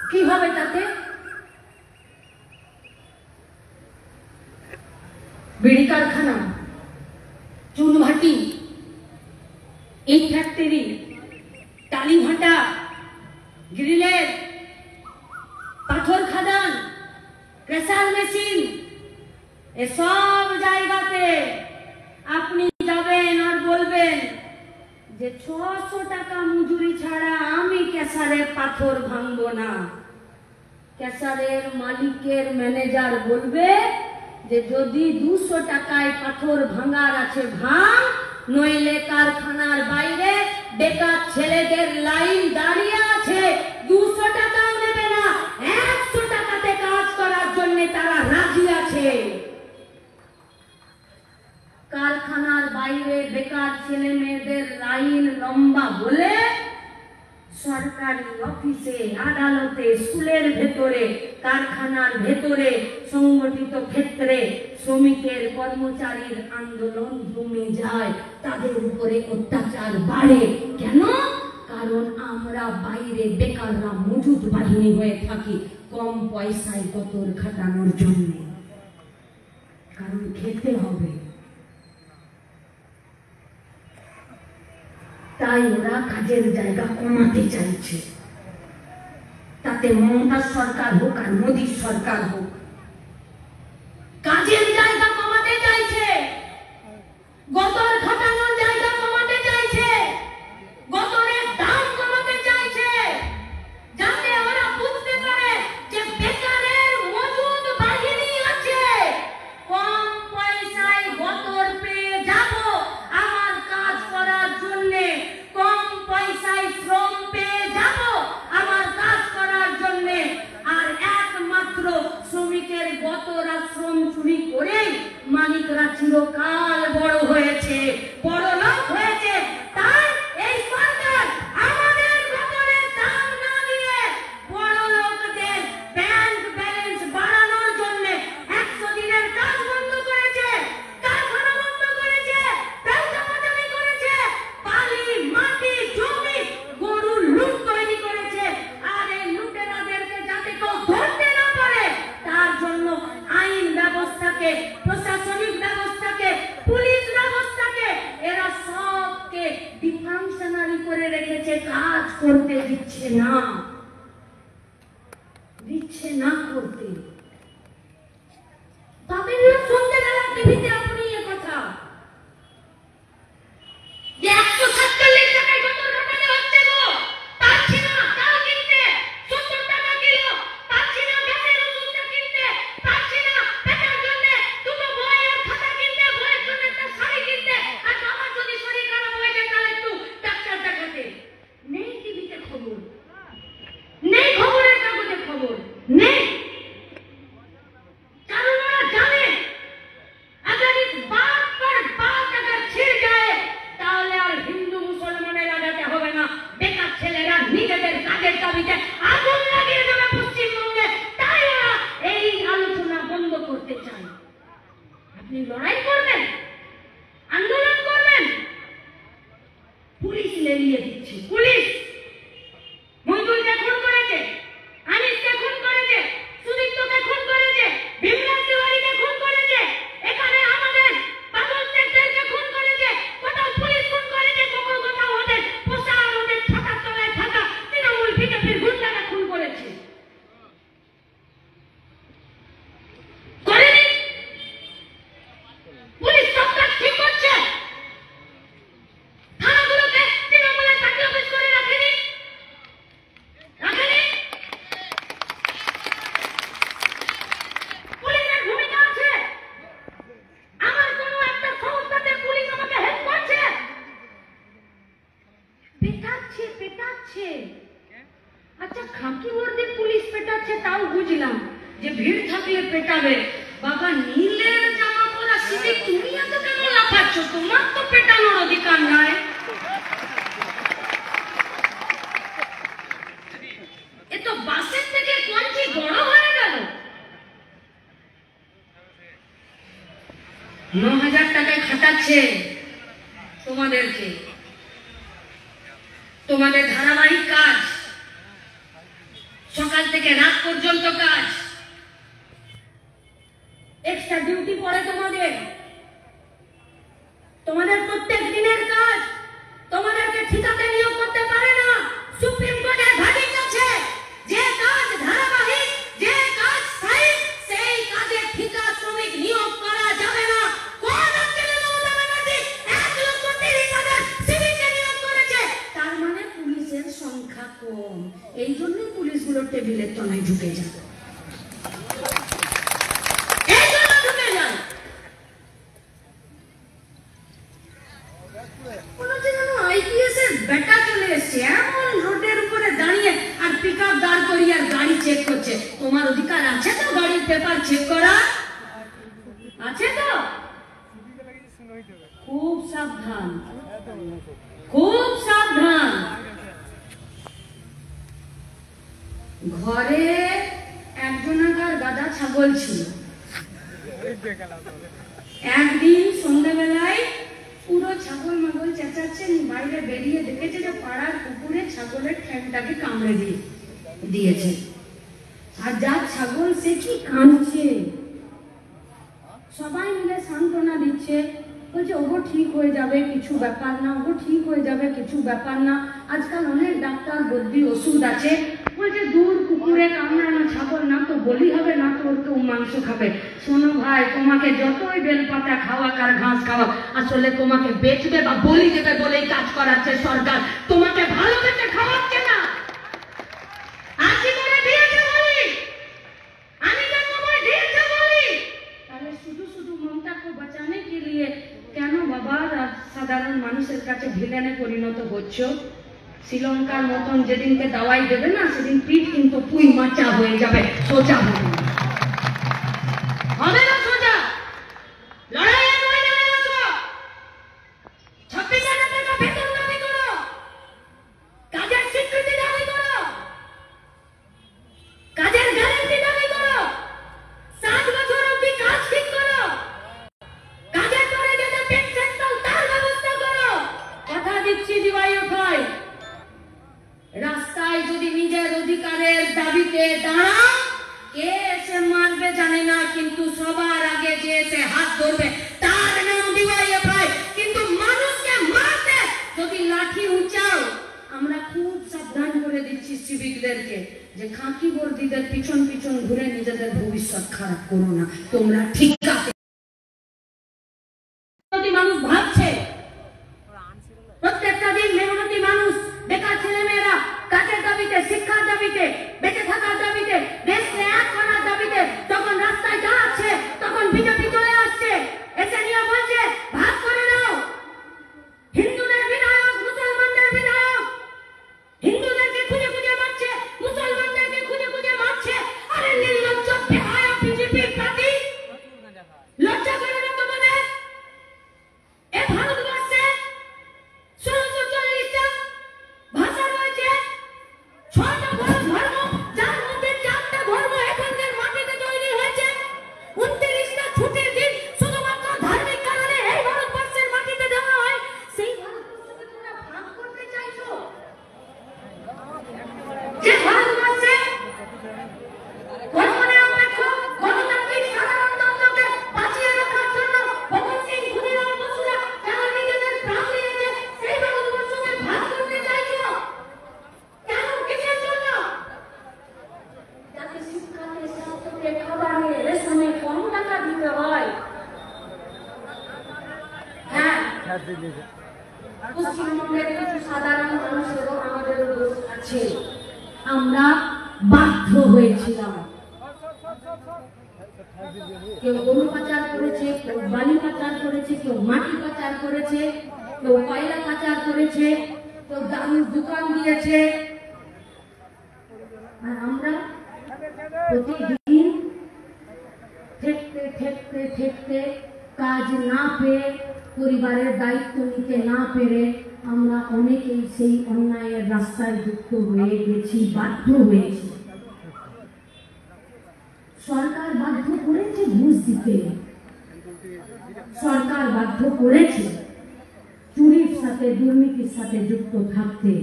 কি হবে তাতে? বিড়ি কারখানা, চুন ভাটি, ইট ফ্যাক্টরি, টালি ভাটা, গ্রিলের, পাথর খাদান, ক্রেশার মেশিন, এসব জায়গাতে আপনি যাবেন আর বলবেন যে 600 টাকা মজুরি ছাড়া আমি ক্যাসারে পাথর ভাঙবো না। ক্যাসারের মালিকের ম্যানেজার বলবে যে যদি 200 টাকায় পাথর ভাঙার আছে ভাঙ, নইলে কারখানার বাইরে বেকার ছেলেদের লাইন দাঁড়িয়ে আছে, 200 টাকাও নেবে না, 100 টাকাতে কাজ করার জন্য তারা রাজি আছে। কারখানার বাইরে বেকার ছেলে মেয়েদের লাইন লম্বা বলে সরকারি অফিসে, আদালতে, স্কুলের ভেতরে, কারখানার ভেতরে, সংগঠিত ক্ষেত্রে শ্রমিকের কর্মচারীর আন্দোলন জমে যায়, তাদের উপরে অত্যাচার বাড়ে। কেন? কারণ আমরা বাইরে বেকাররা মজুদ বাহিনী হয়ে থাকি কম পয়সায় গতর খাটানোর জন্য। কারণ খেতে হবে, তাই ওরা কাজের জায়গা কমাতে চাইছে। তাতে মমতা সরকার হোক আর মোদী সরকার হোক, কাজের জায়গা কমাতে চাইছে, গতর খাটানোর জায়গা কমাতে চাইছে, গতরের দাম কমাতে চাইছে, যাতে ওরা বুঝতে পারে যে বেকারের মজুদ বাহিনী আছে, কম পয়সায় গতর পেয়ে যাব আমার কাজ করার জন্য, কম পয়সায় শ্রম পেয়ে যাব আমার কাজ করার জন্য। আর একমাত্র শ্রমিকের গতর আর শ্রম চুরি করে মালিকরা চিরকাল বড় হয়েছে, বড় লোক হয়েছে। তাই এই সরকার আমাদের গতরের দাম না দিয়ে বড় লোকদের ব্যাংক ব্যালেন্স বাড়ানোর জন্য 100 দিনের কাজ বন্ধ করেছে, কারখানা বন্ধ করেছে, ব্যবসা পাচারি করেছে, বালি, মাটি, জমি, গরুর লুট তৈরি করেছে। আর এই লুটেরাদেরকে যাতে কেউ ধরতে না পারে তার জন্য আইন ব্যবস্থাকে, প্রশাসনিক ব্যবস্থাকে, পুলিশ ব্যবস্থাকে এরা সবকে ডিফাংশনারি করে রেখেছে, কাজ করতে দিচ্ছে না করতে। পাবেন না সন্ধ্যাবেলা টিভিতে আপনি এ কথা যে 147 টাকায় গতর কাটাতে হচ্ছে গো, পাচ্ছি না চাল কিনতে, 70 টাকা কিলো, পাচ্ছি না গ্যাসের ওষুধটা কিনতে, পাচ্ছি না পেটার জন্য দুটো বইয়ের খাতা কিনতে, বইয়ের জন্য একটা শাড়ি কিনতে, আর বাবার যদি শরীর খারাপ হয়ে যায় তাহলে একটু ডাক্তার দেখাতে। নেই টিভিতে খবর, নেই খবরের কাগজে খবর, নেই। কারণ ওরা জানে अगर इस बात पर बात अगर छिड़ जाए তাহলে আর হিন্দু মুসলমানের আগাতে হবে না, বেকার ছেলেরা নিজেদের কাজের দাবিতে আগুন লাগিয়ে দেবে পশ্চিমবঙ্গে। তাই ওরা এই আলোচনা বন্ধ করতে চায়। আপনি লড়াই করবেন, আন্দোলন করবেন, পুলিশ লেলিয়ে দিচ্ছে। পুলিশ মজদুরকে খুন করেছে, আনিসকে খুন করেছে, সুদীপ্তকে খুন করেছে, ভীমরাজ তিওয়ারিকে খুন করেছে, এখানে আমাদের বাদল শেখদেরকে খুন করেছে, কোথাও পুলিশ খুন করেছে, কোথাও ওদের পোষা আর ওদের ছাতার তলায় থাকা তৃণমূল বিজেপির গুন্ডারা খুন করেছে। করেনি? পুলিশ সব কাজ ঠিক করছে, থানাগুলোকে তৃণমূলের চাকরি অফিস করে রাখেনি, রাখেনি। পুলিশের ভূমিকা আছে। আমার কোনো একটা সংস্থাতে পুলিশ আমাকে হেল্প করছে, পেটাচ্ছে। আচ্ছা, খাকি বর্দির পুলিশ পেটাচ্ছে তাও বুঝলাম যে ভিড় থাকলে পেটাবে। বাবা নীলের জামা পরা তোমার তো পেটানোর অধিকার নাই। এ তো বাসের থেকে কঞ্চি বড় হয়ে গেল। 9,000 টাকায় খাটাচ্ছে তোমাদেরকে, তোমাদের ধারাবাহিক কাজ, সকাল থেকে রাত পর্যন্ত কাজ, এক্সট্রা ডিউটি পড়ে তোমাদের, তোমাদের প্রত্যেক দিনের কাজ তোমাদেরকে ঠিকাতে নিয়োগ করতে পারে না। সুপ্রিম কোর্টের ভার্ডিক্ট আছে, যে কাজ ধারাবাহিক, যে কাজ স্থায়ী, সেই কাজে ঠিকা শ্রমিক নিয়োগ করা যাবে না। কোন অঞ্চলে মমতা ব্যানার্জি 1,30,000 সিভিককে নিয়োগ করেছে? তার মানে পুলিশের সংখ্যা কম, এই জন্যই পুলিশগুলো টেবিলের তলায় ঢুকে যায়, এই জন্য ঢুকে যায়। আইপিএস এর বেটা চলে এসছে, এমন রোডের উপরে দাঁড়িয়ে আর পিকআপ দাঁড় করিয়ে আর গাড়ি চেক করছে। তোমার অধিকার আছে তো গাড়ির পেপার চেক করা? আছে তো? খুব সাবধান, খুব সাবধান। ঘরে একজনাকার গাদা ছাগল ছিল। একদিন সন্ধ্যাবেলায় পুরো ছাগল মাগল চেঁচাচ্ছেন, বাইরে বেরিয়ে দেখেছে যে পাড়ার কুকুরে ছাগলের ঠ্যাংটাকে কামড়ে দিয়েছে। আর যার ছাগল সে কি কাঁদছে, সবাই মিলে সান্ত্বনা দিচ্ছে, বলছে ওগো ঠিক হয়ে যাবে, কিছু ব্যাপার না, ওগো ঠিক হয়ে যাবে, কিছু ব্যাপার না, আজকাল অনেক ডাক্তার বদ্যি ওষুধ আছে। বলছে দূর, কুকুরে কামড়ানো ছাগল না তো বলি হবে, না তো ওর কেউ মাংস খাবে। শোনো ভাই, তোমাকে যতই বেলপাতা খাওয়াক আর ঘাস খাওয়াক, আসলে তোমাকে বেচবে বা বলি দেবে বলেই কাজ করাচ্ছে সরকার, তোমাকে ভালোবেসে খাওয়াচ্ছে না। আজকে করে দিয়েছে বলি, আমি জন্মময় দিয়েছে বলি, তাহলে শুধু শুধু মমতা কো বাঁচানে কে লিয়ে কেন বাবা সাধারণ মানুষের কাছে ভিলেনে পরিণত হচ্ছ? শ্রীলঙ্কার মতন যেদিনকে দাওয়াই দেবে না, সেদিন পিঠ কিন্তু পুই মাচা হয়ে যাবে, সোজা হবে না, সোজা লড়াইয়ের ময়দানে আছো। 26,000 টাকা বেতন দাবি করো, কাজের স্বীকৃতি দাবি করো, কাজের গ্যারান্টি দাবি করো, 7 বছর অবধি কাজ ঠিক করো, কাজের পরে যাতে পেনশন পাও তার ব্যবস্থা করো। কথা দিচ্ছি ডিওয়াইএফআই, রাস্তায় যদি নিজের অধিকারের দাবিতে দাঁড়াও, কে এসে মারবে জানি না, কিন্তু সবার আগে যে এসে হাত ধরবে তার নাম ডিওয়াইএফআই। কিন্তু মানুষকে মারতে যদি লাঠি উঁচাও, আমরা খুব সাবধান করে দিচ্ছি সিভিকদেরকে যে খাঁকি বর্দীদের পিছন পিছন ঘুরে নিজেদের ভবিষ্যৎ খারাপ করো না, তোমরা ঠিক আছে। মানুষ ভাবছে প্রত্যেকটা দিন মেহনতি মানুষ, বেকার ছেলে মেয়েরা কাজের দাবিতে, শিক্ষার দাবিতে, বেঁচে থাকার দাবিতে, দেশকে এক করার দাবিতে যখন রাস্তায় দাঁড়াচ্ছে, তখন বিজেপি চলে আসছে, এসে নিয়ে বলছে ভাগ করে দাও। হিন্দুদের বিধায়ক, মুসলমানদের বিধায়ক, হিন্দুদেরকে খুঁজে খুঁজে মারছে, মুসলমানদেরকে খুঁজে খুঁজে মারছে। আরে নির্লজ্জ বেহায়া বিজেপির পার্টি, লজ্জা করে না তোমাদের? এ ভারতবর্ষে 1640টা ভাষা রয়েছে, 6টা ধর্ম, যার মধ্যে 4টা ধর্ম এখানকার মাটিতে তৈরি হয়েছে। 29টা ছুটির দিন শুধুমাত্র ধার্মিক কারণে এই ভারতবর্ষের মাটিতে দেওয়া হয়। সেই ভারতবর্ষকে তোমরা ভাগ করতে চাইছো? যে ভারতবর্ষে ধর্মনিরপেক্ষ গণতান্ত্রিক সাধারণতন্ত্রকে বাঁচিয়ে রাখার জন্য ভগৎ সিং, ক্ষুদিরাম বসুরা যারা নিজেদের প্রাণ দিয়েছে, সেই ভারতবর্ষকে ভাগ করতে চাইছো কেন? কিসের জন্য? যাতে শিক্ষাতে, স্বাস্থ্যতে, খাবারে, রেশনে কম টাকা দিতে হয়। হ্যাঁ, পশ্চিমবঙ্গের কিছু সাধারণ মানুষেরও আমাদেরও দোষ আছে, আমরা বাধ্য হয়েছিলাম। কেউ গরু পাচার করেছে, কেউ বালি পাচার করেছে, কেউ মাটি পাচার করেছে, কেউ কয়লা পাচার করেছে, কেউ দারুর দোকান দিয়েছে। আর আমরা প্রতিদিন ঠেকতে ঠেকতে ঠেকতে কাজ না পেয়ে পরিবারের দায়িত্ব নিতে না পেরে আমরা অনেকেই সেই অন্যায়ের রাস্তায় যুক্ত হয়ে গেছি, বাধ্য হয়েছি। সরকার বাধ্য করেছে ঘুষ দিতে, সরকার বাধ্য করেছে চুরির সাথে দুর্নীতির সাথে যুক্ত থাকতে।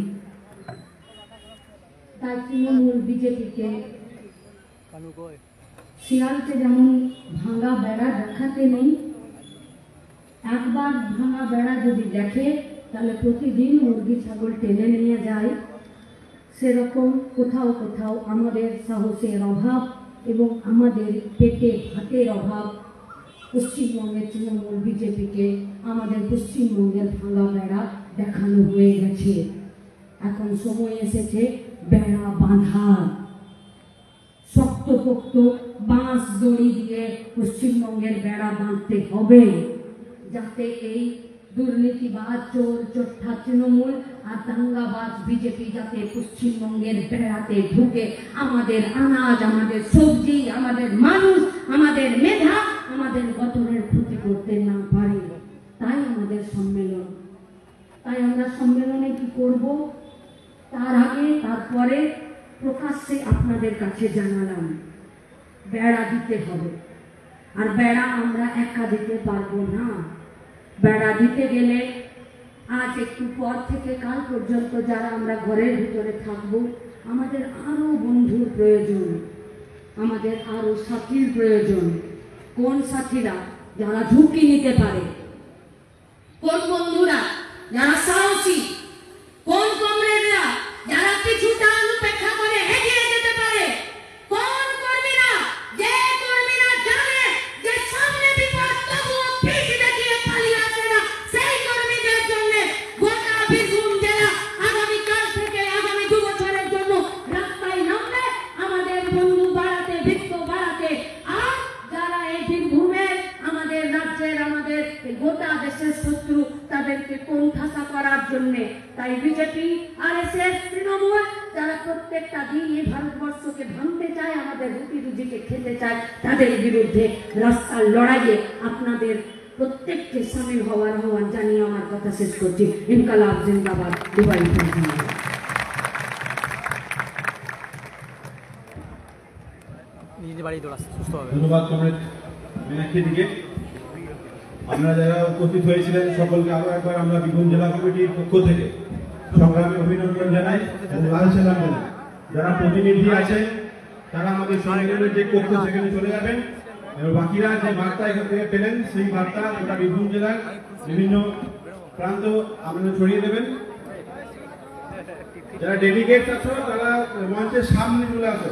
তাই তৃণমূল বিজেপিকে শিয়ালকে যেমন ভাঙা বেড়া দেখাতে নেই, একবার ভাঙা বেড়া যদি দেখে তাহলে প্রতিদিন মুরগি ছাগল টেনে নিয়ে যায়। সেরকম কোথাও কোথাও আমাদের সাহসের অভাব এবং আমাদের পেটে ভাতের অভাব পশ্চিমবঙ্গের তৃণমূল বিজেপিকে আমাদের পশ্চিমবঙ্গের ভাঙা বেড়া দেখানো হয়ে গেছে। এখন সময় এসেছে বেড়া বাঁধার। শক্তপোক্ত বাঁশ দড়ি দিয়ে পশ্চিমবঙ্গের বেড়া বাঁধতে হবে, যাতে এই দুর্নীতিবাজ চোর চোট্টা তৃণমূল আর দাঙ্গাবাজ বিজেপি যাতে পশ্চিমবঙ্গের বেড়াতে ঢুকে আমাদের আনাজ, আমাদের সবজি, আমাদের মানুষ, আমাদের মেধা, আমাদের গঠনের ক্ষতি করতে না পারে। তাই আমাদের সম্মেলন। তাই আমরা সম্মেলনে কি করব তার আগে তারপরে প্রকাশ্যে আপনাদের কাছে জানালাম বেড়া দিতে হবে। আর বেড়া আমরা একা দিতে পারবো না। বেড়া দিতে গেলে আজ একটু পর থেকে কাল পর্যন্ত যারা আমরা ঘরের ভিতরে থাকবো, আমাদের আরো বন্ধুর প্রয়োজন, আমাদের আরো সাথীর প্রয়োজন। কোন সাথীরা? যারা ঝুঁকি নিতে পারে। কোন বন্ধুরা? যারা সাহসী। কোন কমরেডরা? যারা কিছুটা উপেক্ষা করে এগিয়ে যেতে পারে। কোন কর্মীরা? যে কর্মীরা জানে যে সামনে বিপদ তবুও পিঠ দেখিয়ে পালিয়ে আসে না। সেই কর্মীদের জন্য গোটা বীরভূম জেলা আগামীকাল থেকে আগামী 2 বছরের জন্য রাস্তায় নামবে আমাদের বন্ধু বাড়াতে, বৃত্ত বাড়াতে। আর যারা এই বীরভূমের, আমাদের রাজ্যের, আমাদের গোটা দেশের শত্রু, তাদেরকে কোণঠাসা করার জন্য। তাই বিজেপি, আরএসএস, তৃণমূল যারা প্রত্যেকটা দিন এই ভারতবর্ষকে ভাঙতে চায়, আমাদের রুটি রুজিকে খেতে চায়, তাদের বিরুদ্ধে রাস্তার লড়াইয়ে আপনাদের প্রত্যেককে সামিল হওয়ার আহ্বান জানিয়ে আমার কথা শেষ করছি। ইনকালাব জিন্দাবাদ। দুবাই। নিজের বাড়ি দৌড়াচ্ছে, সুস্থ হবে। ধন্যবাদ কমরেড মীনাক্ষীদিকে। আপনারা যারা উপস্থিত হয়েছিলেন সকলকে আরো একবার আমরা বীরভূম জেলা কমিটির পক্ষ থেকে সংগ্রামী অভিনন্দন জানাই এবং লাল সালাম জানাই। যারা প্রতিনিধি আছেন তারা আমাদের সম্মেলনের যে কক্ষ সেখানে চলে যাবেন এবং বাকিরা যে বার্তা এখান থেকে পেলেন সেই বার্তা গোটা বীরভূম জেলার বিভিন্ন প্রান্ত আপনারা ছড়িয়ে দেবেন। যারা ডেলিগেটস আছো তারা মঞ্চের সামনে চলে আসো।